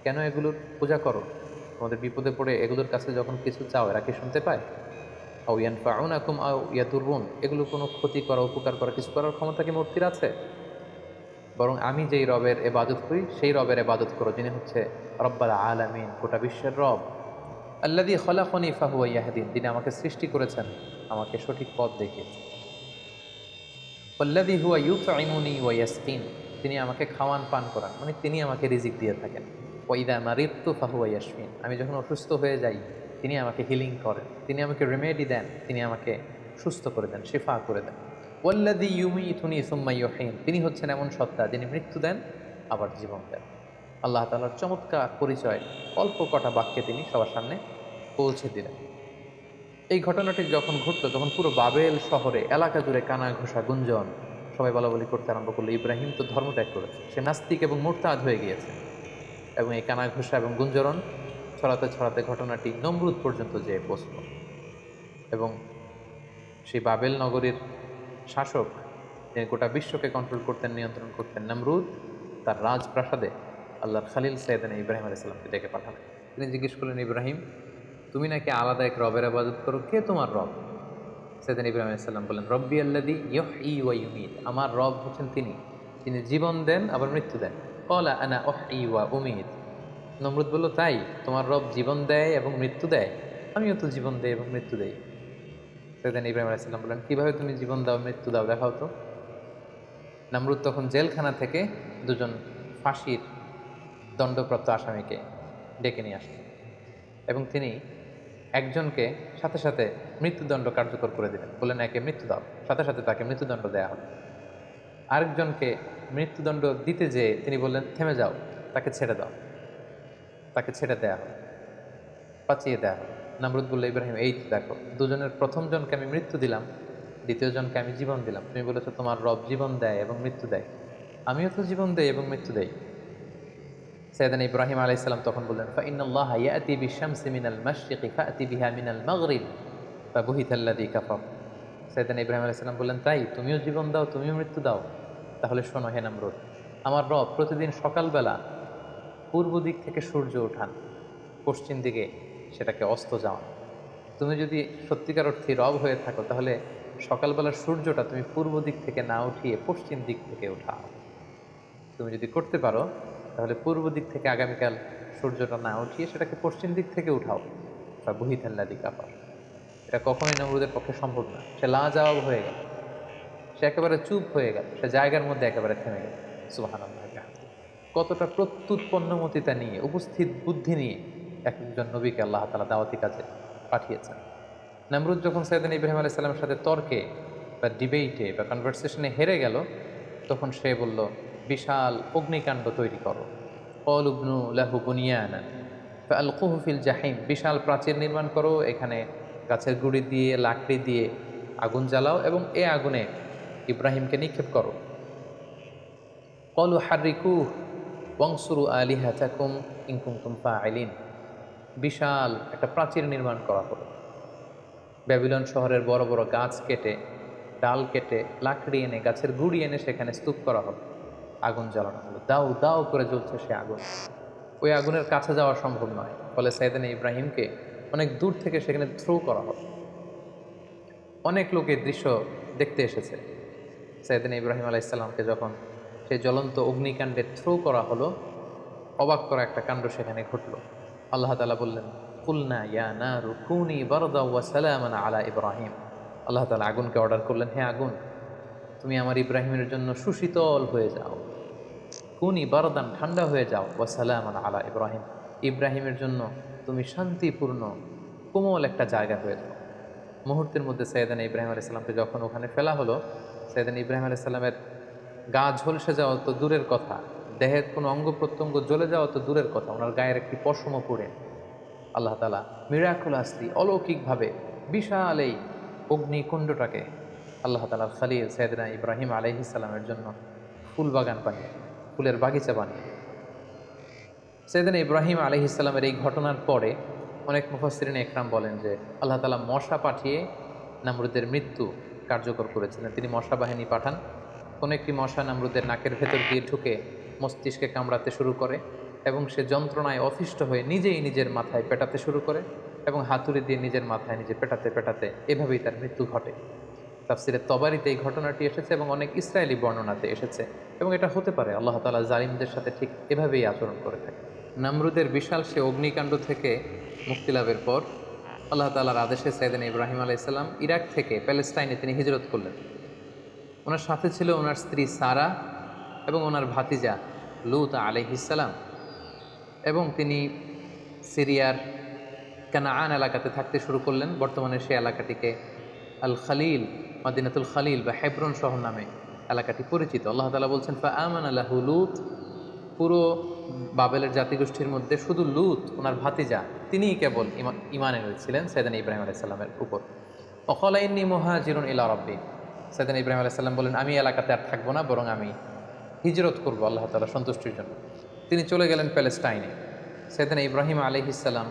কেন এগুলোর পূজা করো? তোমাদের বিপদে পড়ে এগুলোর কাছে যখন কিছু চাও, এরা কি শুনতে পায়? আও ইয়ানফাউনাকুম আও ইয়াদুররুন, এগুলো কোনো ক্ষতি করা, উপকার করা, কিছু করার ক্ষমতা কি মূর্তির আছে? বরং আমি যেই রবের ইবাদত করি সেই রবের ইবাদত করো, যিনি হচ্ছে রব্বাল আলামিন, গোটা বিশ্বের রব। আল্লাযী খলাকনি ফাহুয়া ইয়াহদিন, যিনি আমাকে সৃষ্টি করেছেন, আমাকে সঠিক পথ দেখিয়েছেন। ওয়াল্লাযী হুয়া ইউতঈমুনি ওয়া ইয়াসকিন, তিনি আমাকে খাওয়ান পান করান, মানে তিনি আমাকে রিজিক দিয়ে থাকেন। ওয়া ইযা মারিদতু ফাহুয়া ইয়াশফিন, আমি যখন অসুস্থ হয়ে যাই তিনি আমাকে হিলিং করেন, তিনি আমাকে রেমেডি দেন, তিনি আমাকে সুস্থ করে দেন, শিফা করে দেন। ওয়াল্লাযী ইউমীতুনি সুম্মা ইউহয়িন, তিনি হচ্ছেন এমন সত্তা যিনি মৃত্যু দেন আবার জীবন দেন। আল্লাহ তাআলার চমৎকার পরিচয় অল্প কটা বাক্যে তিনি সবার সামনে পৌঁছে দিলেন। এই ঘটনাটি যখন ঘটল তখন পুরো বাবেল শহরে এলাকা জুড়ে কানা ঘোষা গুঞ্জন, সবাই বলাবলি করতে আরম্ভ করলো, ইব্রাহিম তো ধর্মত্যাগ করেছে, সে নাস্তিক এবং মুরতাদ হয়ে গিয়েছে। এবং এই কানা ঘোষা এবং গুঞ্জরণ ছড়াতে ছড়াতে ঘটনাটি নমরুদ পর্যন্ত যেয়ে পৌঁছল। এবং সেই বাবেল নগরীর শাসক, যিনি গোটা বিশ্বকে কন্ট্রোল করতেন, নিয়ন্ত্রণ করতেন, নমরুদ, তার রাজপ্রাসাদে আল্লাহর খালিল সাইয়েদনা ইব্রাহিম আলাইহিস সালামকে ডেকে পাঠালেন। তিনি জিজ্ঞেস করলেন, ইব্রাহিম, তুমি নাকি আলাদা এক রবের ইবাদত করো, কে তোমার রব? সাইয়েদনা ইব্রাহিম আলাইহিস সালাম বললেন, রব্বি আল্লাযী ইউহয়ি ওয়া ইউমীত, আমার রব হচ্ছেন তিনি, তিনি জীবন দেন আবার মৃত্যু দেন। ক্বালা আনা উহয়ি ওয়া উমীত, নমরুদ বলল, তাই তোমার রব জীবন দেয় এবং মৃত্যু দেয়? আমিও তো জীবন দেই এবং মৃত্যু দেই। সাইয়েদনা ইব্রাহিম আলাইহিস সালাম বললেন, কিভাবে তুমি জীবন দাও মৃত্যু দাও, দেখাও তো। নমরুদ তখন জেলখানা থেকে দুজন ফাঁসির দণ্ডপ্রাপ্ত আসামিকে ডেকে নিয়ে আসলেন এবং তিনি একজনকে সাথে সাথে মৃত্যুদণ্ড কার্যকর করে দিলেন, বললেন, একে মৃত্যু দাও, সাথে সাথে তাকে মৃত্যুদণ্ড দেওয়া হবে। আরেকজনকে মৃত্যুদণ্ড দিতে যেয়ে তিনি বললেন, থেমে যাও, তাকে ছেড়ে দাও, তাকে ছেড়ে দেওয়া হবে, বাঁচিয়ে দেওয়া হবে। নমরুদ বলল, ইব্রাহিম, এই তো দেখো, দুজনের, প্রথম জনকে আমি মৃত্যু দিলাম, দ্বিতীয় জনকে আমি জীবন দিলাম, তুমি বলেছো তোমার রব জীবন দেয় এবং মৃত্যু দেয়, আমিও তো জীবন দেই এবং মৃত্যু দেই। সাইয়েদনা ইব্রাহিম আলাইহিস সালাম তখন বললেন, ফাইন্নাল্লাহা ইয়াতি বিশ-শামসি মিনাল মাশরিকি ফাতি বিহা মিনাল মাগরিব ফাবুহিতাল্লাযী কাফার। সাইয়েদনা ইব্রাহিম আলাইহিস সালাম বললেন, তাই তুমিও জীবন দাও, তুমিও মৃত্যু দাও? তাহলে শোনো হে নমরুদ, আমার রব প্রতিদিন সকালবেলা পূর্ব দিক থেকে সূর্য ওঠান, পশ্চিম দিকে সেটাকে অস্ত যাওয়ান। তুমি যদি সত্যিকার অর্থে রব হয়ে থাকো, তাহলে সকালবেলার সূর্যটা তুমি পূর্ব দিক থেকে না উঠিয়ে পশ্চিম দিক থেকে উঠাও। তুমি যদি করতে পারো তাহলে পূর্ব দিক থেকে আগামীকাল সূর্যটা না উঠিয়ে সেটাকে পশ্চিম দিক থেকে উঠাও। বা বুহিতাল্লাযী কাফার, এটা কখনোই নমরুদের পক্ষে সম্ভব না। সে লাজবাব হয়ে গেল, সে একেবারে চুপ হয়ে গেল, সে জায়গার মধ্যে একেবারে থেমে গেল। সুবহানাল্লাহ, কতটা প্রত্যুৎপন্নমতিতা নিয়ে, উপস্থিত বুদ্ধি নিয়ে একজন নবীকে আল্লাহ তাআলা দাওয়াতি কাজে পাঠিয়েছেন। নমরুদ যখন সাইয়েদনা ইব্রাহিম আলাইহিস সালামের সাথে তর্কে বা ডিবেটে বা কনভারসেশনে হেরে গেল, তখন সে বলল, বিশাল অগ্নিকাণ্ড তৈরি করো, ক্বালু ইবনু লাহু বুনিয়ানান ফাআলকুহু ফিল জাহিম, বিশাল প্রাচীর নির্মাণ করো, এখানে গাছের গুঁড়ি দিয়ে, লাকড়ি দিয়ে আগুন জ্বালাও এবং এ আগুনে ইব্রাহিমকে নিক্ষেপ করো। ক্বালু হাররিকুহু ওয়ানসুরু আলিহাতাকুম ইন কুনতুম ফাইলিন, বিশাল একটা প্রাচীর নির্মাণ করা হলো, ব্যাবিলন শহরের বড় বড় গাছ কেটে, ডাল কেটে, লাকড়ি এনে, গাছের গুঁড়ি এনে সেখানে স্তূপ করা হলো, আগুন জ্বালানো হলো, দাউ দাউ করে জ্বলছে সে আগুন। ওই আগুনের কাছে যাওয়া সম্ভব নয়, ফলে সাইয়েদনা ইব্রাহিমকে অনেক দূর থেকে সেখানে থ্রো করা হলো। অনেক লোক এই দৃশ্য দেখতে এসেছে। সাইয়েদনা ইব্রাহিম আলাইহিস সালামকে যখন সেই জ্বলন্ত অগ্নিকাণ্ডে থ্রো করা হলো, অবাক করা একটা কাণ্ড সেখানে ঘটল। আল্লাহ তাআলা বললেন, কুলনা ইয়া নারু কুনি বারদাও ওয়া সালামান আলা ইব্রাহিম। আল্লাহ তাআলা আগুনকে অর্ডার করলেন, হে আগুন, তুমি আমার ইব্রাহিমের জন্য সুশীতল হয়ে যাও, কুনি বারদান, ঠান্ডা হয়ে যাও, ওয়া সালামান আলা ইব্রাহিম, ইব্রাহিমের জন্য তুমি শান্তিপূর্ণ কোমল একটা জায়গা হয়ে যাও। মুহূর্তের মধ্যে সাইয়েদনা ইব্রাহিম আলাইহিস সালামকে যখন ওখানে ফেলা হলো, সাইয়েদনা ইব্রাহিম আলাইহিস সালামের গা ঝলসে যাওয়া তো দূরের কথা, দেহের কোনো অঙ্গ প্রত্যঙ্গ জ্বলে যাওয়া তো দূরের কথা, ওনার গায়ের একটি পশমও পড়ে, আল্লাহ তাআলা মিরাকুলাসলি অলৌকিকভাবে বিশাল এই অগ্নিকুণ্ডটাকে আল্লাহ তাআলার খলিল সাইয়েদনা ইব্রাহিম আলাইহিস সালামের জন্য ফুল বাগান বানিয়ে, ফুলের বাগিচা বানিয়ে। সাইয়েদনা ইব্রাহিম আলাইহিস সালামের এই ঘটনার পরে অনেক মুফাসসিরিন একরাম বলেন যে আল্লাহ তাআলা মশা পাঠিয়ে নামরুদের মৃত্যু কার্যকর করেছিলেন। তিনি মশা বাহিনী পাঠান, কোনো একটি মশা নামরুদের নাকের ভেতর দিয়ে ঢুকে মস্তিষ্কে কামড়াতে শুরু করে এবং সে যন্ত্রণায় অতিষ্ঠ হয়ে নিজেই নিজের মাথায় পেটাতে শুরু করে এবং হাতুড়ি দিয়ে নিজের মাথায় নিজে পেটাতে পেটাতে এভাবেই তার মৃত্যু ঘটে। তাফসিরে তবারিতে এই ঘটনাটি এসেছে এবং অনেক ইসরায়েলি বর্ণনাতে এসেছে এবং এটা হতে পারে আল্লাহ তাআলা জালিমদের সাথে ঠিক এভাবেই আচরণ করে থাকে। নামরুদের বিশাল সে অগ্নিকাণ্ড থেকে মুক্তি লাভের পর আল্লাহ তাআলার আদেশে সাইয়েদনা ইব্রাহিম আলাইহিস সালাম ইরাক থেকে প্যালেস্টাইনে তিনি হিজরত করলেন। ওনার সাথে ছিল ওনার স্ত্রী সারা এবং ওনার ভাতিজা লূত আলাইহিস সালাম, এবং তিনি সিরিয়ার কানাআন এলাকাতে থাকতে শুরু করলেন। বর্তমানে সেই এলাকাটিকে আল খালিল, মদিনাতুল খালিল বা হেব্রন শহর নামে এলাকাটি পরিচিত। আল্লাহ তাআলা বলছেন ফাআমানা লাহু লূত, পুরো বাবেলের জাতিগোষ্ঠীর মধ্যে শুধু লূত ওনার ভাতিজা তিনিই কেবল ঈমান এনেছিলেন সাইয়েদনা ইব্রাহিম আলাইহিস সালামের উপর। ওয়াকালা ইন্নী মুহাজিরুন ইলা রাব্বি, সাইয়েদনা ইব্রাহিম আলাইহিস সালাম বলেন আমি এলাকাতে আর থাকবো না, বরং আমি হিজরত করবো আল্লাহ তাআলার সন্তুষ্টির জন্য। তিনি চলে গেলেন প্যালেস্টাইনে। সাইয়েদনা ইব্রাহিম আলাইহিস সালাম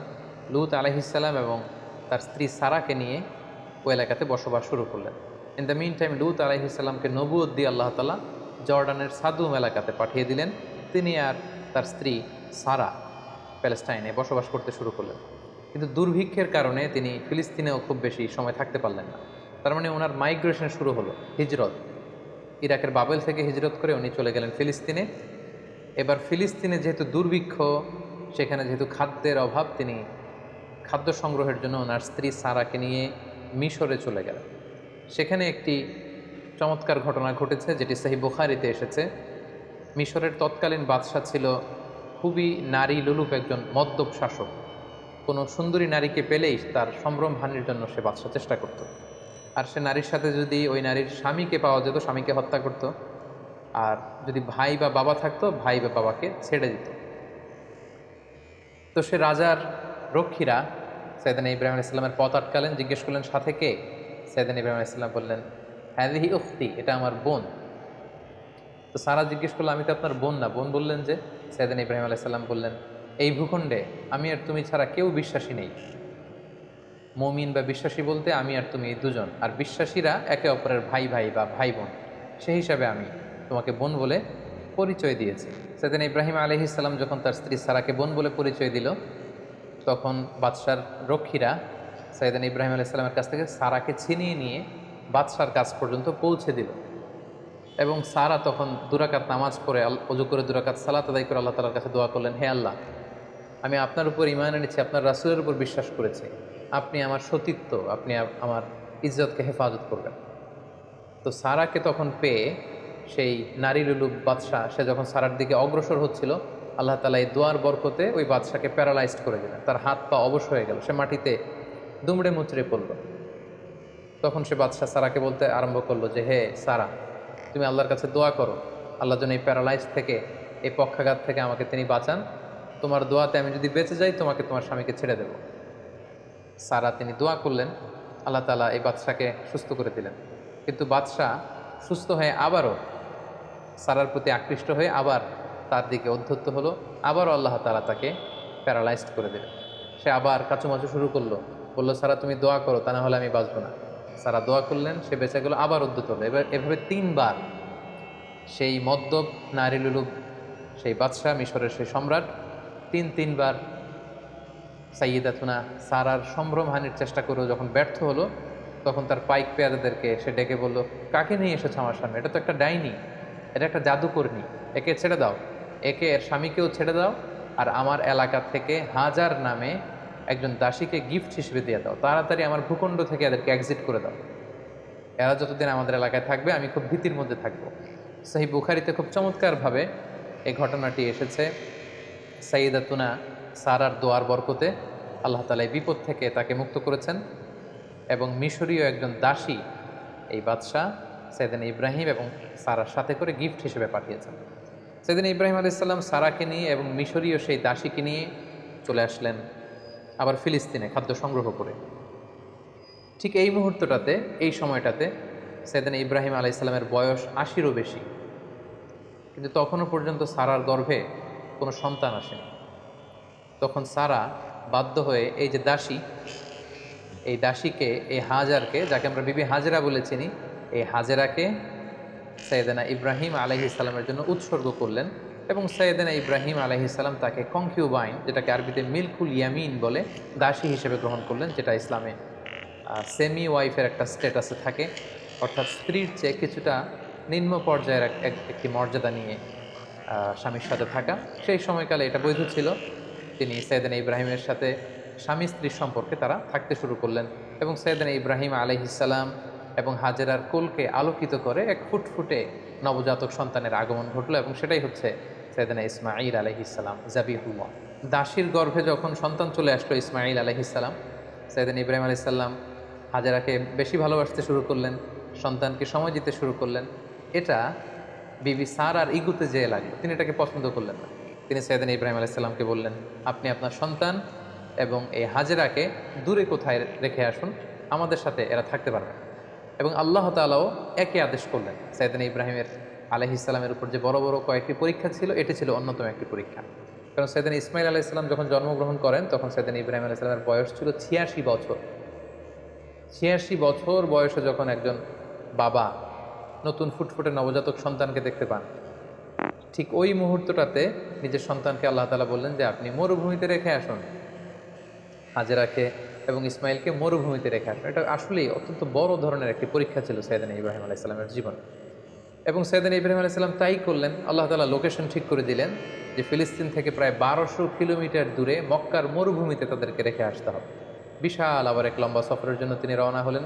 লূত আলাইহিস সালাম এবং তার স্ত্রী সারাকে নিয়ে ওই এলাকাতে বসবাস শুরু করলেন। ইন দ্য মিন টাইম লূত আলাইহিস সালামকে নবুয়ত দিয়ে আল্লাহ তাআলা জর্ডানের সাদুম এলাকাতে পাঠিয়ে দিলেন। তিনি আর তার স্ত্রী সারা প্যালেস্টাইনে বসবাস করতে শুরু করলেন। কিন্তু দুর্ভিক্ষের কারণে তিনি ফিলিস্তিনেও খুব বেশি সময় থাকতে পারলেন না। তার মানে ওনার মাইগ্রেশন শুরু হলো, হিজরত। ইরাকের বাবেল থেকে হিজরত করে উনি চলে গেলেন ফিলিস্তিনে। এবার ফিলিস্তিনে যেহেতু দুর্ভিক্ষ, সেখানে যেহেতু খাদ্যের অভাব, তিনি খাদ্য সংগ্রহের জন্য ওনার স্ত্রী সারাকে নিয়ে মিশরে চলে গেলেন। সেখানে একটি চমৎকার ঘটনা ঘটেছে যেটি সহিহ বুখারীতে এসেছে। মিশরের তৎকালীন বাদশা ছিল খুবই নারী লোলুপ একজন মদ্যপ শাসক। কোনো সুন্দরী নারীকে পেলেই তার সম্ভ্রম হানির জন্য সে বাদশা চেষ্টা করত। আর সে নারীর সাথে যদি ওই নারীর স্বামীকে পাওয়া যেত, স্বামীকে হত্যা করত। আর যদি ভাই বা বাবা থাকতো, ভাই বা বাবাকে ছেড়ে দিত। তো সে রাজার রক্ষীরা সাইয়েদনা ইব্রাহিম আলাইহিস সালামের পথ আটকালেন, জিজ্ঞেস করলেন সাথে কে? সাইয়েদনা ইব্রাহিম আলাইহিস সালাম বললেন হাযিহি উখতি, এটা আমার বোন। তো সারা জিজ্ঞেস করলো আমি তো আপনার বোন না। বোন বললেন যে, সাইয়েদনা ইব্রাহিম আলাইহিস সালাম বললেন এই ভূখণ্ডে আমি আর তুমি ছাড়া কেউ বিশ্বাসী নেই। মুমিন বা বিশ্বাসী বলতে আমি আর তুমি এই দুজন, আর বিশ্বাসীরা একে অপরের ভাই ভাই বা ভাই বোন। সেই হিসাবে আমি তোমাকে বোন বলে পরিচয় দিয়েছি। সাইয়েদনা ইব্রাহিম আলাইহিস সালাম যখন তার স্ত্রী সারাকে বোন বলে পরিচয় দিল, তখন বাদশার রক্ষীরা সাইয়েদনা ইব্রাহিম আলাইহিস সালামের কাছ থেকে সারাকে ছিনিয়ে নিয়ে বাদশার কাছ পর্যন্ত পৌঁছে দিল। এবং সারা তখন দুরাকাত নামাজ পড়ে ওযু করে দুরাকাত সালাত আদায় করে আল্লাহ তাআলার কাছে দোয়া করলেন, হে আল্লাহ, আমি আপনার উপর ঈমান এনেছি, আপনার রাসূলের উপর বিশ্বাস করেছি, আপনি আমার সতীত্ব, আপনি আমার ইজ্জতকে হেফাজত করবেন। তো সারাকে তখন পেয়ে সেই নারী লুলুপ বাদশা, সে যখন সারার দিকে অগ্রসর হচ্ছিল, আল্লাহ তাআলা এই দোয়ার বরকতে ওই বাদশাকে প্যারালাইজড করে দিলেন। তার হাত পা অবশ হয়ে গেল, সে মাটিতে দুমড়ে মুচড়ে পড়ল। তখন সে বাদশা সারাকে বলতে আরম্ভ করলো যে, হে সারা, তুমি আল্লাহর কাছে দোয়া করো, আল্লাহ যেন এই প্যারালাইজ থেকে, এই পক্ষাঘাত থেকে আমাকে তিনি বাঁচান। তোমার দোয়াতে আমি যদি বেঁচে যাই, তোমাকে তোমার স্বামীকে ছেড়ে দেব। সারা তিনি দোয়া করলেন, আল্লাহ তাআলা এই বাদশাকে সুস্থ করে দিলেন। কিন্তু বাদশাহ সুস্থ হয়ে আবারও সারার প্রতি আকৃষ্ট হয়ে আবার তার দিকে উদ্ধত্ত হলো। আবারও আল্লাহ তাআলা তাকে প্যারালাইজড করে দিলেন। সে আবার কাচুমাচু শুরু করলো, বললো সারা তুমি দোয়া করো, তা না হলে আমি বাঁচবো না। সারা দোয়া করলেন, সে বেঁচে গেল, আবার উদ্ধত হলো। এভাবে 3 বার সেই মদ্যপ নারী লুলুপ সেই বাদশাহ, মিশরের সেই সম্রাট 3 বার সাইয়্যিদাতুনা সারার সম্ভ্রমহানির চেষ্টা করেও যখন ব্যর্থ হলো, তখন তার পাইক পেয়াদাদেরকে সে ডেকে বলল, কাকে নিয়ে এসেছে আমার সামনে? এটা তো একটা ডাইনি, এটা একটা জাদুকর্ণী, একে ছেড়ে দাও, একে এর স্বামীকেও ছেড়ে দাও, আর আমার এলাকা থেকে হাজার নামে একজন দাসীকে গিফট হিসেবে দিয়ে দাও, তাড়াতাড়ি আমার ভূখণ্ড থেকে এদেরকে এক্সিট করে দাও। এরা যতদিন আমাদের এলাকায় থাকবে আমি খুব ভীতির মধ্যে থাকবো। সহিহ বুখারীতে খুব চমৎকারভাবে এই ঘটনাটি এসেছে। সাইয়্যিদাতুনা সারার দোয়ার বরকতে আল্লাহ তাআলা এই বিপদ থেকে তাকে মুক্ত করেছেন এবং মিশরীয় একজন দাসী এই বাদশাহ সাইয়েদনা ইব্রাহিম এবং সারার সাথে করে গিফট হিসেবে পাঠিয়েছেন। সাইয়েদনা ইব্রাহিম আলাইহিস সালাম সারাকে নিয়ে এবং মিশরীয় সেই দাসীকে নিয়ে চলে আসলেন আবার ফিলিস্তিনে খাদ্য সংগ্রহ করে। ঠিক এই মুহূর্তটাতে, এই সময়টাতে সাইয়েদনা ইব্রাহিম আলাইহিসসালামের বয়স ৮০-ও বেশি, কিন্তু তখনও পর্যন্ত সারার গর্ভে কোনো সন্তান আসেনি। তখন সারা বাধ্য হয়ে এই যে দাসী, এই দাসীকে, এই হাজারকে, যাকে আমরা বিবি হাজেরা বলে চিনি, এই হাজেরাকে সাইয়েদনা ইব্রাহিম আলাইহিসসালামের জন্য উৎসর্গ করলেন। এবং সাইয়েদনা ইব্রাহিম আলাইহিসসালাম তাকে কনকিউবাইন, যেটাকে আরবিতে মিল্কুল ইয়ামিন বলে, দাসী হিসেবে গ্রহণ করলেন, যেটা ইসলামে সেমি ওয়াইফের একটা স্ট্যাটাসে থাকে, অর্থাৎ স্ত্রীর চেয়ে কিছুটা নিম্ন পর্যায়ের একটি মর্যাদা নিয়ে স্বামীর সাথে থাকা। সেই সময়কালে এটা বৈধ ছিল। তিনি সাইয়েদনা ইব্রাহিমের সাথে স্বামী স্ত্রীর সম্পর্কে তারা থাকতে শুরু করলেন এবং সাইয়েদনা ইব্রাহিম আলাইহিসসালাম এবং হাজেরার কোলকে আলোকিত করে এক ফুটফুটে নবজাতক সন্তানের আগমন ঘটল, এবং সেটাই হচ্ছে সাইয়েদনা ইসমাঈল আলাইহিসসালাম, জাবিহুল্লাহ। দাসীর গর্ভে যখন সন্তান চলে আসলো ইসমাঈল আলাইহিসসালাম, সাইয়েদনা ইব্রাহিম আলাইহিসসালাম হাজেরাকে বেশি ভালোবাসতে শুরু করলেন, সন্তানকে সময় দিতে শুরু করলেন। এটা বিবি সারার ইগুতে যেয়ে লাগলো, তিনি এটাকে পছন্দ করলেন না। তিনি সাইয়েদনা ইব্রাহিম আলাইহিসসালামকে বললেন, আপনি আপনার সন্তান এবং এই হাজেরাকে দূরে কোথায় রেখে আসুন, আমাদের সাথে এরা থাকতে পারবে না। এবং আল্লাহ তাআলাও একই আদেশ করলেন। সাইয়েদনা ইব্রাহিমের আলাইহিসসালামের উপর যে বড় বড় কয়েকটি পরীক্ষা ছিল, এটি ছিল অন্যতম একটি পরীক্ষা। কারণ সাইয়েদনা ইসমাঈল আলাইহিসসালাম যখন জন্মগ্রহণ করেন, তখন সাইয়েদনা ইব্রাহিম আলাইহিসসালামের বয়স ছিল ৮৬ বছর। ৮৬ বছর বয়সে যখন একজন বাবা নতুন ফুটফুটে নবজাতক সন্তানকে দেখতে পান, ঠিক ওই মুহূর্তটাতে নিজের সন্তানকে আল্লাহ তাআলা বললেন যে আপনি মরুভূমিতে রেখে আসুন, হাজেরাকে এবং ইসমাইলকে মরুভূমিতে রেখে আসুন। এটা আসলেই অত্যন্ত বড় ধরনের একটি পরীক্ষা ছিল সাইয়েদনা ইব্রাহিম আলাইহিসসালামের জীবনে। এবং সাইয়েদনা ইব্রাহিম আলাইহিসসালাম তাই করলেন। আল্লাহ তাআলা লোকেশন ঠিক করে দিলেন যে ফিলিস্তিন থেকে প্রায় ১২০০ কিলোমিটার দূরে মক্কার মরুভূমিতে তাদেরকে রেখে আসতে হবে। বিশাল আবার এক লম্বা সফরের জন্য তিনি রওনা হলেন।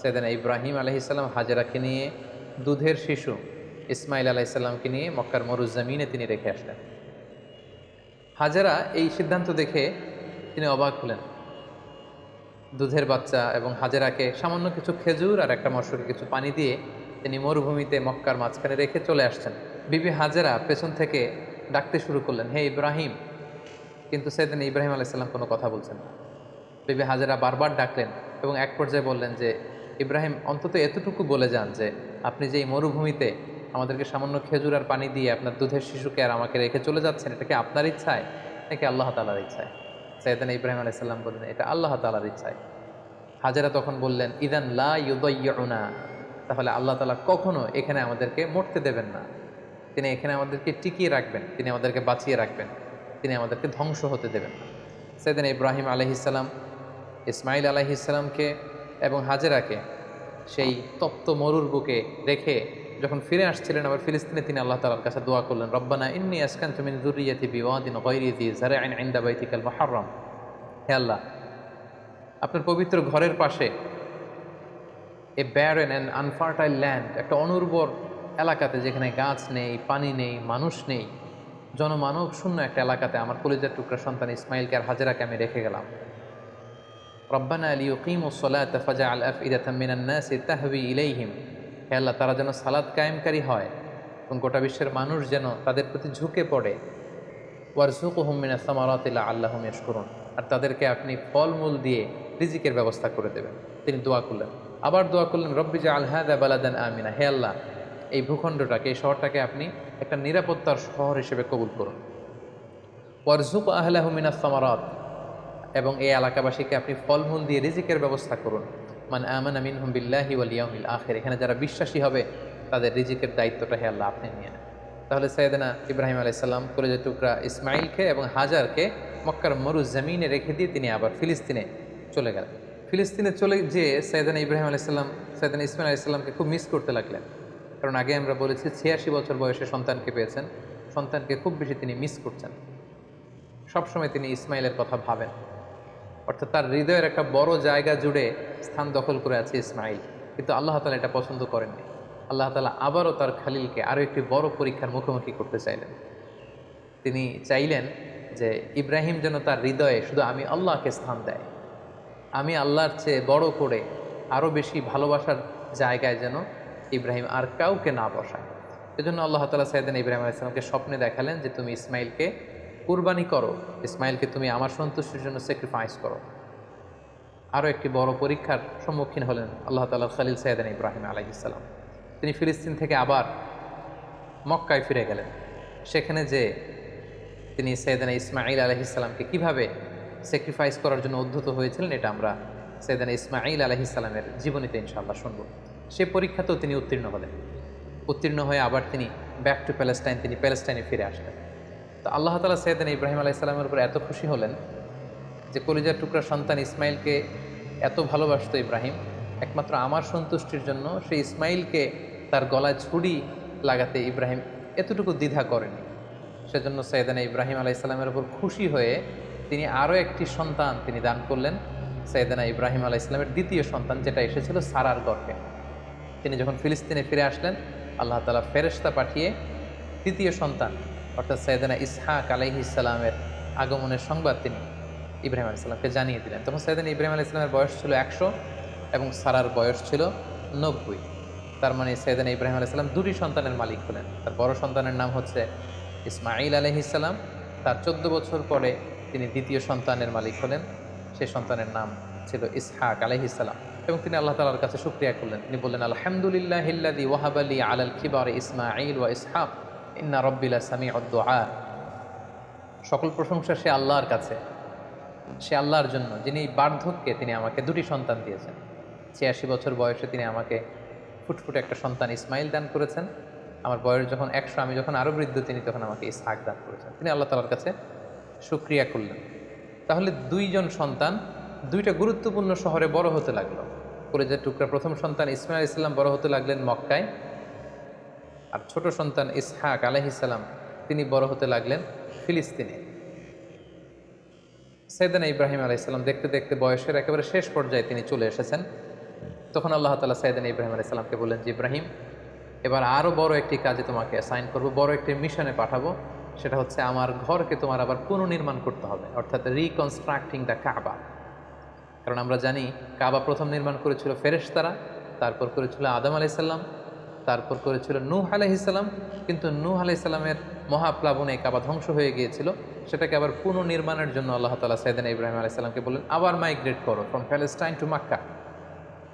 সাইয়েদনা ইব্রাহিম আলাইহিসসালাম হাজেরাকে নিয়ে, দুধের শিশু ইসমাইল আলাইহিসসালামকে নিয়ে মক্কার মরুজমিনে তিনি রেখে আসলেন। হাজেরা এই সিদ্ধান্ত দেখে তিনি অবাক হলেন। দুধের বাচ্চা এবং হাজেরাকে সামান্য কিছু খেজুর আর একটা মশকে কিছু পানি দিয়ে তিনি মরুভূমিতে মক্কার মাঝখানে রেখে চলে আসছেন। বিবি হাজেরা পেছন থেকে ডাকতে শুরু করলেন, হে ইব্রাহিম। কিন্তু সাইয়েদনা ইব্রাহিম আলাইহিসসালাম কোনো কথা বলছেন না। বিবি হাজেরা বারবার ডাকলেন এবং এক পর্যায়ে বললেন যে, ইব্রাহিম, অন্তত এতটুকু বলে যান যে আপনি যে এই মরুভূমিতে আমাদেরকে সামান্য খেজুর আর পানি দিয়ে আপনার দুধের শিশুকে আর আমাকে রেখে চলে যাচ্ছেন, এটা কি আপনার ইচ্ছায় নাকি আল্লাহ তাআলার ইচ্ছায়? সাইয়েদনা ইব্রাহিম আলাইহিসসালাম বললেন, এটা আল্লাহ তাআলার ইচ্ছায়। হাজেরা তখন বললেন, ইদান লা ইউদাইয়ুনা, তাহলে আল্লাহ তাআলা কখনো এখানে আমাদেরকে মরতে দেবেন না। তিনি এখানে আমাদেরকে টিকিয়ে রাখবেন, তিনি আমাদেরকে বাঁচিয়ে রাখবেন, তিনি আমাদেরকে ধ্বংস হতে দেবেন না। সাইয়েদনা ইব্রাহিম আলাইহিসসালাম ইসমাঈল আলাইহিসসালামকে এবং হাজেরাকে সেই তপ্ত মরুর বুকে রেখে যখন ফিরে আসছিলেন আবার ফিলিস্তিনে, তিনি আল্লাহ তাআলার কাছে দোয়া করলেন, রব্বানা ইন্নী আসকানতু মিন যুররিয়্যাতি বিওয়াদিন গায়রি যি যার'ইন ইনদা বাইতিকাল মুহাররম। হে আল্লাহ, আপনার পবিত্র ঘরের পাশে এ ব্যারেন অ্যান্ড আনফার্টাইল ল্যান্ড, একটা অনুর্বর এলাকাতে যেখানে গাছ নেই, পানি নেই, মানুষ নেই, জনমানব শূন্য একটা এলাকাতে আমার কলিজার টুকরা সন্তান ইসমাইলকে আর হাজেরাকে আমি রেখে গেলাম। রব্বানা লিয়ুকিমুস সালাতা ফাজআল আফইদাতাম মিনান নাসি তাহওয়ি ইলাইহিম। হে আল্লাহ, তারা যেন সালাত কায়েমকারী হয় এবং গোটা বিশ্বের মানুষ যেন তাদের প্রতি ঝুঁকে পড়ে। ওয়ারযুকহুম মিনাস সামারাতি লাআল্লাহুম ইয়াশকুরুন, আর তাদেরকে আপনি ফলমূল দিয়ে রিজিকের ব্যবস্থা করে দেবেন। তিনি দোয়া করলেন, আবার দোয়া করলেন, রব্বি জাআল হাযা বালাদান আমিনা। হে আল্লাহ, এই ভূখণ্ডটাকে, এই শহরটাকে আপনি একটা নিরাপত্তার শহর হিসেবে কবুল করুন। ওয়ারযুক আহলাহু মিনাস সামারাত, এবং এই এলাকাবাসীকে আপনি ফলমূল দিয়ে রিজিকের ব্যবস্থা করুন। মান আমানা মিনহুম বিল্লাহি ওয়াল ইয়াউমিল আখির, এখানে যারা বিশ্বাসী হবে তাদের রিজিকের দায়িত্বটা হে আল্লাহ আপনি নিয়ে নেন। তাহলে সাইয়েদনা ইব্রাহিম আলাইহিসসালাম কলিজার টুকরা ইসমাইলকে এবং হাজারকে মক্কার মরুজমিনে রেখে দিয়ে তিনি আবার ফিলিস্তিনে চলে গেলেন। ফিলিস্তিনে চলে যেয়ে সাইয়েদনা ইব্রাহিম আলাইহিসসালাম সাইয়েদনা ইসমাইল আলাইহিসসালামকে খুব মিস করতে লাগলেন। কারণ আগে আমরা বলেছি ৮৬ বছর বয়সে সন্তানকে পেয়েছেন, সন্তানকে খুব বেশি তিনি মিস করছেন। সবসময় তিনি ইসমাইলের কথা ভাবেন, অর্থাৎ তার হৃদয়ের একটা বড় জায়গা জুড়ে স্থান দখল করে আছে ইসমাইল। কিন্তু আল্লাহ তাআলা এটা পছন্দ করেননি। আল্লাহ তাআলা আবারও তার খালিলকে আরও একটি বড় পরীক্ষার মুখোমুখি করতে চাইলেন। তিনি চাইলেন যে ইব্রাহিম যেন তার হৃদয়ে শুধু আমি আল্লাহকে স্থান দেয়, আমি আল্লাহর চেয়ে বড় করে আরও বেশি ভালোবাসার জায়গায় যেন ইব্রাহিম আর কাউকে না বসায়। এজন্য আল্লাহ তাআলা সাইয়েদনা ইব্রাহিম আলাইহিস সালামকে স্বপ্নে দেখালেন যে তুমি ইসমাইলকে কুরবানি করো, ইসমাইলকে তুমি আমার সন্তুষ্টির জন্য স্যাক্রিফাইস করো। আরও একটি বড় পরীক্ষার সম্মুখীন হলেন আল্লাহ তাআলার খলিল সাইয়েদনা ইব্রাহিম আলাইহিস সালাম। তিনি ফিলিস্তিন থেকে আবার মক্কায় ফিরে গেলেন। সেখানে যে তিনি সাইয়েদনা ইসমাঈল আলাইহিস সালামকে কীভাবে স্যাক্রিফাইস করার জন্য উদ্ধত হয়েছিলেন, এটা আমরা সাইয়েদনা ইসমাঈল আলাইহিস সালামের জীবনীতে ইনশাআল্লাহ শুনব। সে পরীক্ষাতেও তিনি উত্তীর্ণ হলেন। উত্তীর্ণ হয়ে আবার তিনি ব্যাক টু প্যালেস্টাইন, তিনি প্যালেস্টাইনে ফিরে আসলেন। তো আল্লাহ তাআলা সাইয়েদনা ইব্রাহিম আলাইহিস সালামের উপর এত খুশি হলেন যে কলিজার টুকরা সন্তান ইসমাইলকে এত ভালোবাসত ইব্রাহিম, একমাত্র আমার সন্তুষ্টির জন্য সেই ইসমাইলকে তার গলায় ছুরি লাগাতে ইব্রাহিম এতটুকু দ্বিধা করেনি। সেজন্য সাইয়েদনা ইব্রাহিম আলাইহিস সালামের উপর খুশি হয়ে তিনি আরও একটি সন্তান তিনি দান করলেন, সাইয়েদনা ইব্রাহিম আলাইহিস সালামের দ্বিতীয় সন্তান, যেটা এসেছিল সারার গর্ভে। তিনি যখন ফিলিস্তিনে ফিরে আসলেন, আল্লাহ তাআলা ফেরেশতা পাঠিয়ে তৃতীয় সন্তান অর্থাৎ সাইয়েদনা ইসহাক আলাইহিস সালামের আগমনের সংবাদ তিনি ইব্রাহিম আলাইহিস সালামকে জানিয়ে দিলেন। তখন সাইয়েদনা ইব্রাহিম আলাইহিস সালামের বয়স ছিল 100 এবং সারার বয়স ছিল 90। তার মানে সাইয়েদনা ইব্রাহিম আলাইহিস সালাম দুটি সন্তানের মালিক হলেন। তার বড় সন্তানের নাম হচ্ছে ইসমাঈল আলাইহিস সালাম। তার 14 বছর পরে তিনি দ্বিতীয় সন্তানের মালিক হলেন, সেই সন্তানের নাম ছিল ইসহাক আলাইহিস সালাম। এবং তিনি আল্লাহ তাআলার কাছে শুকরিয়া করলেন। তিনি বললেন, আলহামদুলিল্লাহিল্লাযী ওয়াহাবা লি আলাল কিবারি ইসমাঈল ওয়া ইসহাক ইন্না রাব্বি লাসামিউদ দুআ। সকল প্রশংসা সে আল্লাহর কাছে, সে আল্লাহর জন্য যিনি বার্ধক্যে তিনি আমাকে দুটি সন্তান দিয়েছেন। 86 বছর বয়সে তিনি আমাকে ফুটফুটে একটা সন্তান ইসমাইল দান করেছেন। আমার বয়স যখন 100, আমি যখন আরও বৃদ্ধ, তিনি তখন আমাকে ইসহাক দান করেছেন। তিনি আল্লাহ তাআলার কাছে শুকরিয়া করলেন। তাহলে দুইজন সন্তান দুইটা গুরুত্বপূর্ণ শহরে বড় হতে লাগলো। কলিজার টুকরা প্রথম সন্তান ইসমাইল আলাইহিস সালাম বড় হতে লাগলেন মক্কায়, আর ছোট সন্তান ইসহাক আলাইহিস সালাম তিনি বড় হতে লাগলেন ফিলিস্তিনে। সাইয়েদনা ইব্রাহিম আলাইহিস সালাম দেখতে দেখতে বয়সের একেবারে শেষ পর্যায়ে তিনি চলে এসেছেন। তখন আল্লাহ তাআলা সাইয়েদনা ইব্রাহিম আলাইহিস সালামকে বললেন যে, ইব্রাহিম, এবার আরও বড় একটি কাজে তোমাকে অ্যাসাইন করব, বড় একটি মিশনে পাঠাবো। সেটা হচ্ছে আমার ঘরকে তোমার আবার পুনর্নির্মাণ করতে হবে, অর্থাৎ রিকনস্ট্রাক্টিং দ্য কাবা। কারণ আমরা জানি কাবা প্রথম নির্মাণ করেছিল ফেরেশতারা, তারপর করেছিল আদম আলাইহিস সালাম, তারপর করেছিল নূহ আলাইহিস সালাম। কিন্তু নূহ আলাইহিস সালামের মহাপ্লাবনে কাবা ধ্বংস হয়ে গিয়েছিল। সেটাকে আবার পুনর্নির্মাণের জন্য আল্লাহ তাআলা সাইয়েদনা ইব্রাহিম আলাইহিস সালামকে বললেন, আবার মাইগ্রেট করো ফ্রম প্যালেস্টাইন টু মক্কা।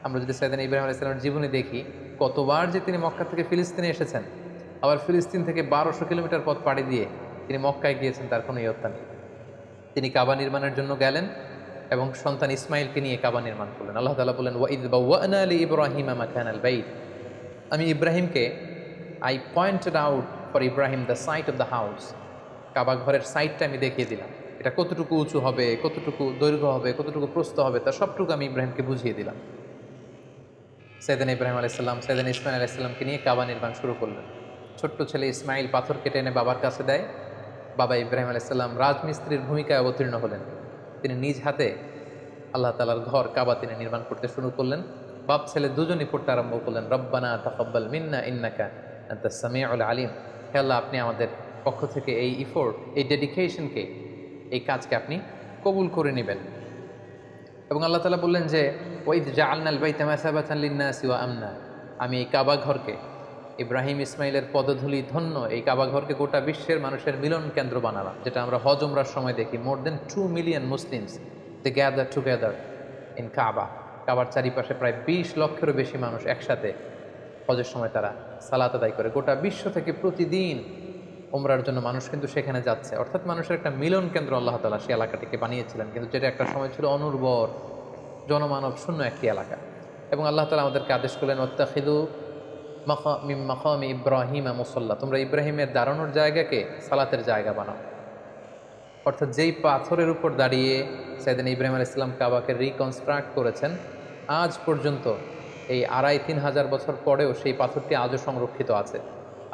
আমরা যদি সাইয়েদনা ইব্রাহিম আলাইহিস সালামের জীবনে দেখি, কতবার যে তিনি মক্কা থেকে ফিলিস্তিনে এসেছেন, আবার ফিলিস্তিন থেকে 1200 কিলোমিটার পথ পাড়ি দিয়ে তিনি মক্কায় গিয়েছেন, তার কোনো ইয়ত্তা নেই। তিনি কাবা নির্মাণের জন্য গেলেন এবং সন্তান ইসমাইলকে নিয়ে কাবা নির্মাণ করলেন। আল্লাহ তাআলা বলেন, ওয়াইদ বাওয়ানা লি ইব্রাহিমা মাকানাল বাইত। আমি ইব্রাহিমকে I pointed out for Ibrahim the site of the house. কাবা ঘরের সাইটটা আমি দেখিয়ে দিলাম, এটা কতটুকু উঁচু হবে, কতটুকু দৈর্ঘ্য হবে, কতটুকু প্রস্থ হবে, তার সবটুকু আমি ইব্রাহিমকে বুঝিয়ে দিলাম। সাইয়েদনা ইব্রাহিম আলাইহিস সালাম সাইয়েদনা ইসমাঈল আলাইহিস সালামকে নিয়ে কাবা নির্মাণ শুরু করলেন। ছোট্ট ছেলে ইসমাইল পাথর কেটে এনে বাবার কাছে দেয়। বাবা ইব্রাহিম আলাইহিস সালাম রাজমিস্ত্রির ভূমিকায় অবতীর্ণ হলেন। তিনি নিজ হাতে আল্লাহ তাআলার ঘর কাবা তিনি নির্মাণ করতে শুরু করলেন। বাপ ছেলে দুজনই পড়তে আরম্ভ করলেন, রব্বানা তাকাব্বাল মিন্না ইন্নাকা আনতাস সামিউল আলিম। হে আল্লাহ, আপনি আমাদের পক্ষ থেকে এই ইফোর্ট, এই ডেডিকেশনকে, এই কাজকে আপনি কবুল করে নেবেন। এবং আল্লাহ তাআলা বললেন যে, ওয়াইদ জাআলনাল বাইতা মাসাবাতান লিন-নাসি ওয়া আমনা। আমি এই কাবা ঘরকে, ইব্রাহিম ইসমাইলের পদধূলি ধন্য এই কাবা ঘরকে গোটা বিশ্বের মানুষের মিলন কেন্দ্র বানালাম। যেটা আমরা হজ উমরার সময় দেখি, more than 2 million Muslims they gather together in Kaaba. কাবার চারিপাশে প্রায় 20 লক্ষেরও বেশি মানুষ একসাথে হজের সময় তারা সালাত আদায় করে। গোটা বিশ্ব থেকে প্রতিদিন উমরার জন্য মানুষ কিন্তু সেখানে যাচ্ছে। অর্থাৎ মানুষের একটা মিলন কেন্দ্র আল্লাহ তাআলা সেই এলাকাটিকে বানিয়েছিলেন, কিন্তু যেটা একটা সময় ছিল অনুর্বর, জনমানব শূন্য একটি এলাকা। এবং আল্লাহ তাআলা আমাদেরকে আদেশ করলেন, ওয়াত্তাখিযু মিন মাকামি ইব্রাহিমা মুসাল্লা। তোমরা ইব্রাহিমের দাঁড়ানোর জায়গাকে সালাতের জায়গা বানাও। অর্থাৎ যেই পাথরের উপর দাঁড়িয়ে সাইয়েদনা ইব্রাহিম আলাইহিস সালাম কাবাকে রিকনস্ট্রাক্ট করেছেন, আজ পর্যন্ত এই 2500-3000 হাজার বছর পরেও সেই পাথরটি আজও সংরক্ষিত আছে।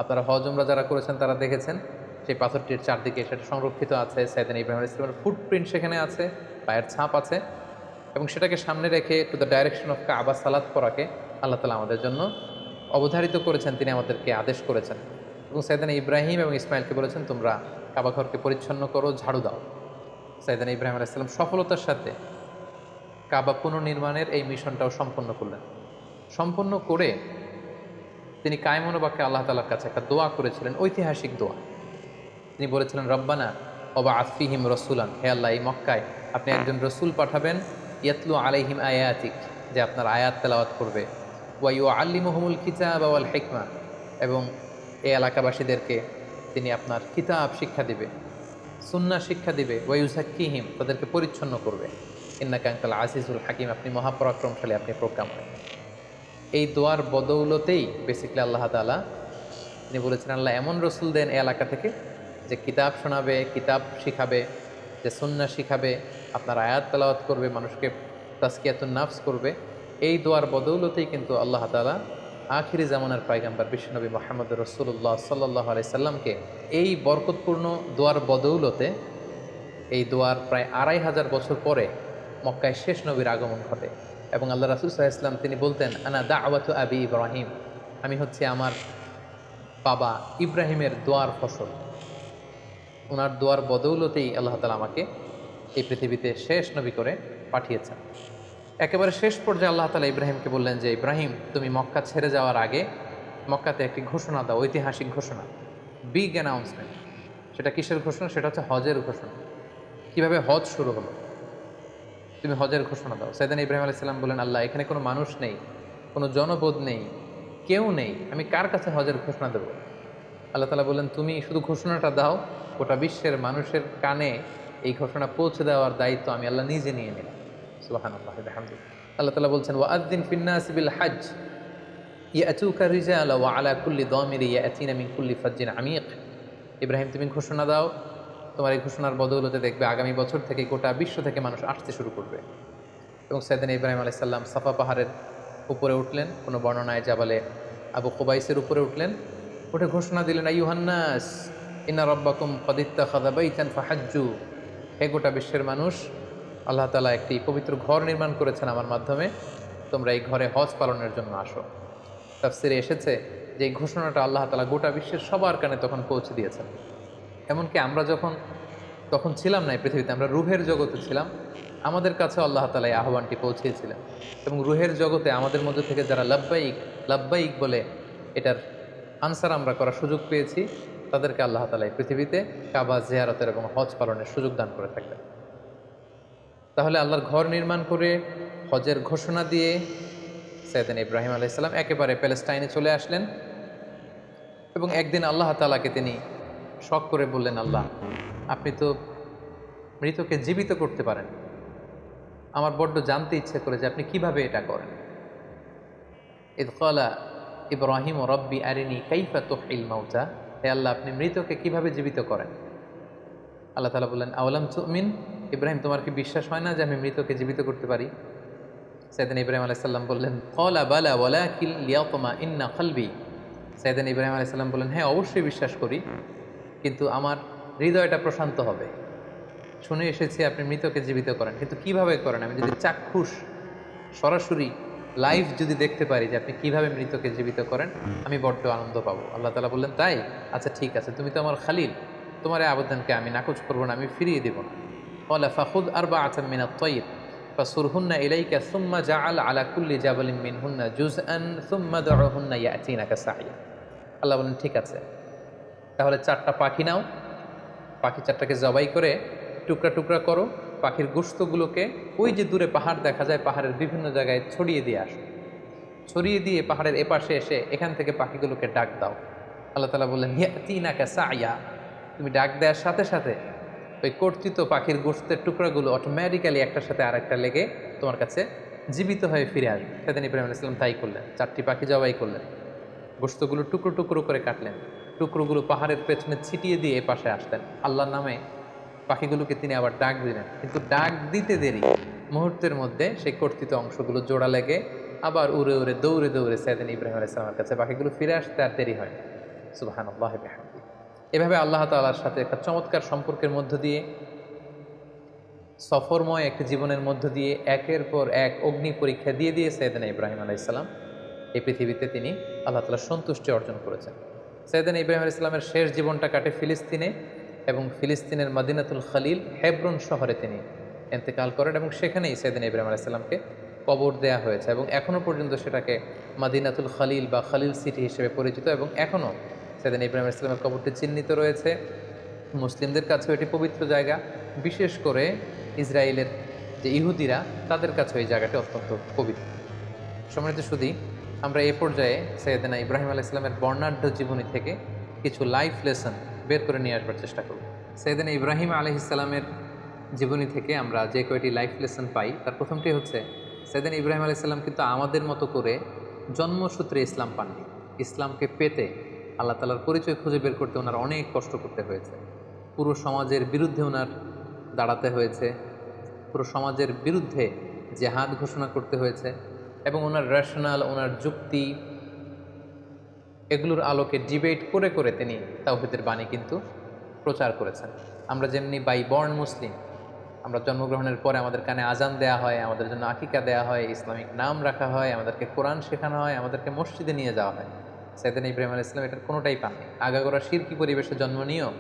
আপনারা হজ উমরা যারা করেছেন তারা দেখেছেন সেই পাথরটির চারদিকে সেটা সংরক্ষিত আছে। সাইয়েদনা ইব্রাহিম আলাইহিস সালামের ফুটপ্রিন্ট সেখানে আছে, পায়ের ছাপ আছে। এবং সেটাকে সামনে রেখে টু দ্য ডাইরেকশন অফ কাবা সালাত করাকে আল্লাহ তাআলা আমাদের জন্য অবধারিত করেছেন, তিনি আমাদেরকে আদেশ করেছেন। এবং সাইয়েদনা ইব্রাহিম এবং ইসমাইলকে বলেছেন, তোমরা কাবা ঘরকে পরিচ্ছন্ন করো, ঝাড়ু দাও। সাইয়েদনা ইব্রাহিম আলাইহিস সালাম সফলতার সাথে কাবা পুনর্নির্মাণের এই মিশনটাও সম্পন্ন করলেন। সম্পন্ন করে তিনি কায়মনোবাক্যে আল্লাহ তাআলার কাছে একটা দোয়া করেছিলেন, ঐতিহাসিক দোয়া। তিনি বলেছিলেন, রব্বানা অবা আফিহিম রসুলান, হে আল্লাহ এই মক্কায় আপনি একজন রসুল পাঠাবেন, ইয়াতলু আলাইহিম আয়াতিক, যে আপনার আয়াত তেলাওয়াত করবে, ওয়া ইউআল্লিমুহুমুল কিতাব ওয়াল হিকমা, এবং এই এলাকাবাসীদেরকে তিনি আপনার কিতাব শিক্ষা দিবে, সুন্নাহ শিক্ষা দিবে, ওয়া ইউযাক্কিহিম, তাদেরকে পরিচ্ছন্ন করবে, ইন্নাকা আনতাল আজিজুল হাকিম, আপনি মহাপরাক্রমশালী, আপনি প্রজ্ঞাময়। এই দোয়ার বদৌলতেই বেসিক্যালি আল্লাহ তাআলা তিনি বলেছেন, আল্লাহ এমন রসুল দেন এই এলাকা থেকে যে কিতাব শোনাবে, কিতাব শিখাবে, যে সুন্নাহ শিখাবে, আপনার আয়াত তেলাওয়াত করবে, মানুষকে তাজকিয়াতুন নাফস করবে। এই দোয়ার বদৌলতেই কিন্তু আল্লাহ তাআলা আখিরি জামানার পয়গম্বর বিশ্বনবী মুহাম্মদ রাসূলুল্লাহ সাল্লাল্লাহু আলাইহি সাল্লামকে এই বরকতপূর্ণ দোয়ার বদৌলতে, এই দোয়ার প্রায় ২৫০০ বছর পরে মক্কায় শেষ নবীর আগমন ঘটে। এবং আল্লাহ রাসূল সাল্লাল্লাহু আলাইহি ওয়াসাল্লাম তিনি বলতেন, আনা দাওয়াতু আবি ইব্রাহিম, আমি হচ্ছে আমার বাবা ইব্রাহিমের দোয়ার ফসল। ওনার দোয়ার বদৌলতেই আল্লাহ তাআলা আমাকে এই পৃথিবীতে শেষ নবী করে পাঠিয়েছেন। একেবারে শেষ পর্যায়ে আল্লাহ তাআলা ইব্রাহিমকে বললেন যে, ইব্রাহিম তুমি মক্কা ছেড়ে যাওয়ার আগে মক্কাতে একটি ঘোষণা দাও, ঐতিহাসিক ঘোষণা, বিগ অ্যানাউন্সমেন্ট। সেটা কিসের ঘোষণা? সেটা হচ্ছে হজের ঘোষণা। কিভাবে হজ শুরু হলো, তুমি হজের ঘোষণা দাও। সাইয়েদনা ইব্রাহিম আলাইহিস সালাম বলেন, আল্লাহ এখানে কোনো মানুষ নেই, কোনো জনপদ নেই, কেউ নেই, আমি কার কাছে হজের ঘোষণা দেবো? আল্লাহ তাআলা বললেন, তুমি শুধু ঘোষণাটা দাও, গোটা বিশ্বের মানুষের কানে এই ঘোষণা পৌঁছে দেওয়ার দায়িত্ব আমি আল্লাহ নিজে নিয়ে নিলাম। সুবহানাল্লাহ ওয়া বিহামদিহি। আল্লাহ তাআলা বলছেন, ওয়াআযযিন ফিন-নাসি বিল হজ্জ ইয়াতুকা রিজালা ওয়া আলা কুল্লি দামিরি ইয়াতিনা মিন কুল্লি ফাজ্জিন আমিক। ইব্রাহিম তুমি ঘোষণা দাও, তোমার এই ঘোষণার বদৌলতে দেখবে আগামী বছর থেকে গোটা বিশ্ব থেকে মানুষ আসতে শুরু করবে। এবং সাইয়েদনা ইব্রাহিম আলাইহিস সালাম সাফা পাহাড়ের উপরে উঠলেন, কোনো বর্ণনায় জাবালে আবু কুবাইসের উপরে উঠলেন, উঠে ঘোষণা দিলেন, আইয়ুহান নাস ইন্না রাব্বাকুম ক্বাদ ইত্তাখাযা বাইতান ফাহাজ্জু, হে গোটা বিশ্বের মানুষ, আল্লাহ তাআলা একটি পবিত্র ঘর নির্মাণ করেছেন আমার মাধ্যমে, তোমরা এই ঘরে হজ পালনের জন্য আসো। তাফসিরে এসেছে যে এই ঘোষণাটা আল্লাহ তাআলা গোটা বিশ্বের সবার কানে তখন পৌঁছে দিয়েছেন। এমনকি আমরা তখন ছিলাম না এই পৃথিবীতে, আমরা রুহের জগতে ছিলাম, আমাদের কাছে আল্লাহ তাআলা এই আহ্বানটি পৌঁছিয়েছিলেন। এবং রুহের জগতে আমাদের মধ্যে থেকে যারা লাব্বাইক লাব্বাইক বলে এটার আনসার আমরা করার সুযোগ পেয়েছি, তাদেরকে আল্লাহ তাআলা এই পৃথিবীতে কাবা জিয়ারতের এবং হজ পালনের সুযোগ দান করে থাকলেন। তাহলে আল্লাহর ঘর নির্মাণ করে হজের ঘোষণা দিয়ে সাইয়েদনা ইব্রাহিম আলাইহিস সালাম একেবারে প্যালেস্টাইনে চলে আসলেন। এবং একদিন আল্লাহ তাআলাকে তিনি শখ করে বললেন, আল্লাহ আপনি তো মৃতকে জীবিত করতে পারেন, আমার বড্ড জানতে ইচ্ছে করে যে আপনি কিভাবে এটা করেন। ইয ক্বালা ইব্রাহিম রব্বি আরিনি কাইফা তুহয়িল মাউতা, হে আল্লাহ আপনি মৃতকে কিভাবে জীবিত করেন? আল্লাহ তাআলা বললেন, আওয়ালাম তুমিন, ইব্রাহিম তোমার কি বিশ্বাস হয় না যে আমি মৃতকে জীবিত করতে পারি? সাইয়েদনা ইব্রাহিম আলাইহিস সালাম বললেন, ক্বালা বালা ওয়ালাকিন লিয়াতমাইন্না কলবি। সাইয়েদনা ইব্রাহিম আলাইহিস সালাম বললেন, হ্যাঁ অবশ্যই বিশ্বাস করি, কিন্তু আমার হৃদয়টা প্রশান্ত হবে। শুনে এসেছি আপনি মৃতকে জীবিত করেন, কিন্তু কিভাবে করেন আমি যদি চাক্ষুষ সরাসরি লাইভ যদি দেখতে পারি যে আপনি কিভাবে মৃতকে জীবিত করেন, আমি বড্ড আনন্দ পাবো। আল্লাহ তাআলা বললেন, তাই? আচ্ছা ঠিক আছে, তুমি তো আমার খালিল, তোমার এই আবেদনকে আমি নাকচ করবো না, আমি ফিরিয়ে দেব না। ক্বালা ফাখুয আরবাআতাম মিনাত তায়র ফাসুরহুন্না ইলাইকা সুম্মা জাআল আলা কুল্লি জাবালিন মিনহুন্না জুজআন সুম্মা দুউহুন্না ইয়াতিনাকা সাইয়া। আল্লাহ বলেন, ঠিক আছে, তাহলে 4টা পাখি নাও, পাখি 4টাকে জবাই করে টুকরা টুকরা করো, পাখির গোশতগুলোকে ওই যে দূরে পাহাড় দেখা যায়, পাহাড়ের বিভিন্ন জায়গায় ছড়িয়ে দিয়ে আসো, ছড়িয়ে দিয়ে পাহাড়ের এপাশে এসে এখান থেকে পাখিগুলোকে ডাক দাও। আল্লাহ তাআলা বললেন, ইয়াতিনাকা সাইয়া, তুমি ডাক দেওয়ার সাথে সাথে ওই কর্তৃত পাখির গোশতের টুকরাগুলো অটোমেটিক্যালি একটার সাথে আরেকটা লেগে তোমার কাছে জীবিত হয়ে ফিরে আসবে। সেদিন ইব্রাহিম আলাইহিস সালাম তাই করলেন, 4টি পাখি জবাই করলেন, গোশতগুলো টুকরো টুকরো করে কাটলেন, টুকরোগুলো পাহাড়ের পেছনে ছিটিয়ে দিয়ে এ পাশে আসতেন। আল্লাহর নামে পাখিগুলোকে তিনি আবার ডাক দিলেন, কিন্তু ডাক দিতে দেরি, মুহূর্তের মধ্যে সেই কর্তৃত অংশগুলো জোড়া লেগে আবার উড়ে উড়ে দৌড়ে দৌড়ে সাইয়েদনা ইব্রাহিম আলাইহিস সালামের কাছে পাখিগুলো ফিরে আসতে আর দেরি হয়। সুবহানাল্লাহি ওয়া বিহামদিহি। এভাবে আল্লাহ তাআলার সাথে একটা চমৎকার সম্পর্কের মধ্য দিয়ে, সফরময় একটি জীবনের মধ্য দিয়ে একের পর এক অগ্নি পরীক্ষা দিয়ে দিয়ে সাইয়েদনা ইব্রাহিম আলাইহিস সালাম এই পৃথিবীতে তিনি আল্লাহ তাআলার সন্তুষ্টি অর্জন করেছেন। সাইয়েদনা ইব্রাহিম আলাইহিস সালামের শেষ জীবনটা কাটে ফিলিস্তিনে, এবং ফিলিস্তিনের মদিনাতুল খলিল হেব্রন শহরে তিনি ইন্তেকাল করেন, এবং সেখানেই সাইয়েদনা ইব্রাহিম আলাইহিস সালামকে কবর দেয়া হয়েছে, এবং এখনও পর্যন্ত সেটাকে মদিনাতুল খলিল বা খলিল সিটি হিসেবে পরিচিত, এবং এখনও সাইয়েদনা ইব্রাহিম আলাইহিস সালামের কবরটি চিহ্নিত রয়েছে মুসলিমদের কাছেও এটি পবিত্র জায়গা, বিশেষ করে ইসরায়েলের যে ইহুদিরা তাদের কাছে এই জায়গাটি অত্যন্ত পবিত্র। সম্মানিত শুধু আমরা এ পর্যায়ে সৈয়দনা ইব্রাহিম আলাইহিস সালামের বর্ণাঢ্য জীবনী থেকে কিছু লাইফ লেসন বের করে নিয়ে আসবার চেষ্টা করব। সৈয়দনা ইব্রাহিম আলাইহিস সালামের জীবনী থেকে আমরা যে কয়টি লাইফ লেসন পাই তার প্রথমটি হচ্ছে, সৈয়দনা ইব্রাহিম আলাইহিস সালাম কিন্তু আমাদের মতো করে জন্মসূত্রে ইসলাম পাননি। ইসলামকে পেতে আল্লাহ তাআলার পরিচয় খুঁজে বের করতে ওনার অনেক কষ্ট করতে হয়েছে। পুরো সমাজের বিরুদ্ধে ওনার দাঁড়াতে হয়েছে, পুরো সমাজের বিরুদ্ধে জেহাদ ঘোষণা করতে হয়েছে এবং ওনার রেশনাল, ওনার যুক্তি, এগুলোর আলোকে ডিবেট করে করে তিনি তাওহীদের বাণী কিন্তু প্রচার করেছেন। আমরা যেমনি বাই বর্ন মুসলিম, আমরা জন্মগ্রহণের পরে আমাদের কানে আজান দেয়া হয়, আমাদের জন্য আকিকা দেয়া হয়, ইসলামিক নাম রাখা হয়, আমাদেরকে কোরআন শেখানো হয়, আমাদেরকে মসজিদে নিয়ে যাওয়া হয়। সৈয়দনা ইব্রাহিম আলাইহিস সালাম এটার কোনোটাই পাননি। আগাগোড়া শিরকি পরিবেশে জন্ম নিয়েও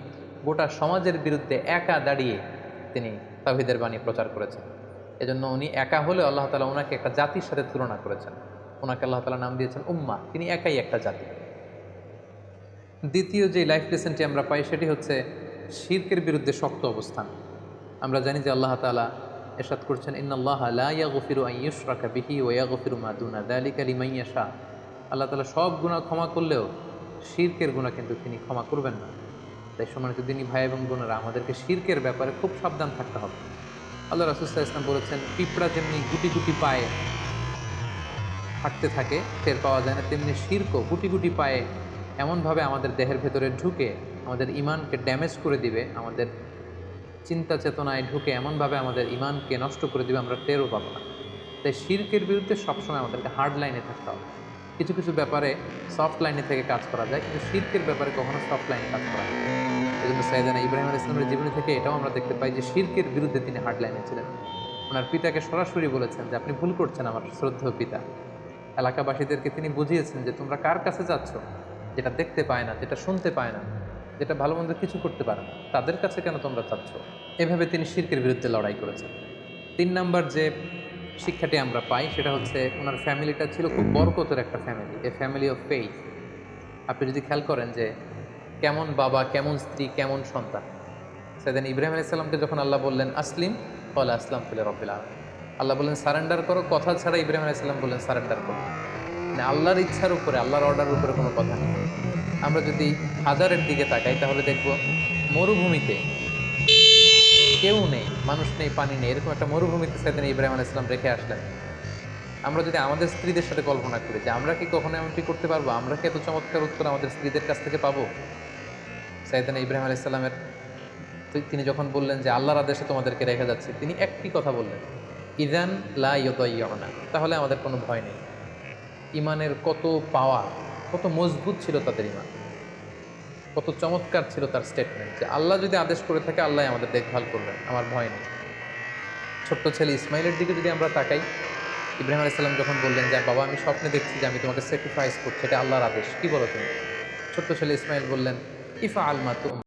গোটা সমাজের বিরুদ্ধে একা দাঁড়িয়ে তিনি তাওহীদের বাণী প্রচার করেছেন। এজন্য উনি একা হলেও আল্লাহ তাআলা ওনাকে একটা জাতির সাথে তুলনা করেছেন। ওনাকে আল্লাহ তাআলা নাম দিয়েছেন উম্মাহ, তিনি একাই একটা জাতি। দ্বিতীয় যে লাইফ লেসনটি আমরা পাই সেটি হচ্ছে শিরকের বিরুদ্ধে শক্ত অবস্থান। আমরা জানি যে আল্লাহ তাআলা ইরশাদ করছেন, ইন্নাল্লাহা লা ইয়াগফিরু আন ইউশরাকা বিহি ওয়া ইয়াগফিরু মা দুনা যালিকা লিমান ইয়াশা। আল্লাহ তাআলা সব গুনাহ ক্ষমা করলেও শিরকের গুনাহ কিন্তু তিনি ক্ষমা করবেন না। তাই সম্মানিত দিনী ভাই এবং বোনেরা, আমাদেরকে শিরকের ব্যাপারে খুব সাবধান থাকতে হবে। আল্লাহ রাসূল সাল্লাল্লাহু আলাইহি ওয়াসাল্লাম বলেছেন, পিঁপড়া যেমনি গুটি গুটি পায়ে হাঁটতে থাকে টের পাওয়া যায় না, তেমনি শিরকও গুটি গুটি পায়ে এমনভাবে আমাদের দেহের ভেতরে ঢুকে আমাদের ইমানকে ড্যামেজ করে দিবে, আমাদের চিন্তা চেতনায় ঢুকে এমনভাবে আমাদের ইমানকে নষ্ট করে দিবে, আমরা টেরও পাবো না। তাই শিরকের বিরুদ্ধে সবসময় আমাদেরকে হার্ড লাইনে থাকতে হবে। কিছু কিছু ব্যাপারে সফট লাইনে থেকে কাজ করা যায়, কিন্তু শিরকের ব্যাপারে কখনো সফট লাইনে কাজ করা যায়। এই জন্য সৈয়দনা ইব্রাহিম আলাইহিস সালামের জীবনী থেকে এটাও আমরা দেখতে পাই যে শিরকের বিরুদ্ধে তিনি হার্ড লাইনে ছিলেন। ওনার পিতাকে সরাসরি বলেছেন যে আপনি ভুল করছেন আমার শ্রদ্ধেয় পিতা। এলাকাবাসীদেরকে তিনি বুঝিয়েছেন যে তোমরা কার কাছে যাচ্ছ, যেটা দেখতে পায় না, যেটা শুনতে পায় না, যেটা ভালো মন্দ কিছু করতে পারে না, তাদের কাছে কেন তোমরা চাচ্ছ। এভাবে তিনি শিরকের বিরুদ্ধে লড়াই করেছেন। 3 নাম্বার যে শিক্ষাটি আমরা পাই সেটা হচ্ছে ওনার ফ্যামিলিটা ছিল খুব বরকতের একটা family, A family of faith. আপনি যদি খেয়াল করেন যে কেমন বাবা, কেমন স্ত্রী, কেমন সন্তান। সৈয়দনা ইব্রাহিম আলাইহিস সালামকে যখন আল্লাহ বললেন আসলিম, ক্বালা আসলামতু লিরাব্বিল আলামিন, আল্লাহ বললেন সারেন্ডার করো, কথা ছাড়া ইব্রাহিম আলাইহিস সালাম বললেন সারেন্ডার করো। মানে আল্লাহর ইচ্ছার উপরে, আল্লাহর অর্ডারের উপরে কোনো কথা নেই। আমরা যদি হাজারের দিকে তাকাই তাহলে দেখব মরুভূমিতে কেউ নেই, মানুষ নেই, পানি নেই, এরকম একটা মরুভূমিতে সৈয়দনা ইব্রাহিম আলাইহিস সালাম রেখে আসলেন। আমরা যদি আমাদের স্ত্রীদের সাথে কল্পনা করি যে আমরা কি কখনো এমনটি করতে পারবো, আমরা কি এত চমৎকার উত্তর আমাদের স্ত্রীদের কাছ থেকে পাবো? সৈয়দনা ইব্রাহিম আলাইহিস সালামের তিনি যখন বললেন যে আল্লাহর আদেশে তোমাদেরকে রেখে যাচ্ছি, তিনি একটি কথা বললেন, ইযান লা ইউদাইয়ুনা, তাহলে আমাদের কোনো ভয় নেই। ইমানের কত পাওয়ার, কত মজবুত ছিল তাদের ইমান, কত চমৎকার ছিল তার স্টেটমেন্ট যে আল্লাহ যদি আদেশ করে থাকে আল্লাহ আমাদের দেখভাল করবেন, আমার ভয় নেই। ছোট্ট ছেলে ইসমাইলের দিকে যদি আমরা তাকাই, ইব্রাহিম আলাইহিস সালাম যখন বললেন যে বাবা আমি স্বপ্নে দেখছি যে আমি তোমাকে স্যাক্রিফাইস করছি, এটা আল্লাহর আদেশ, কি বলো তুমি? ছোট্ট ছেলে ইসমাইল বললেন ইফআল মা তু'মার।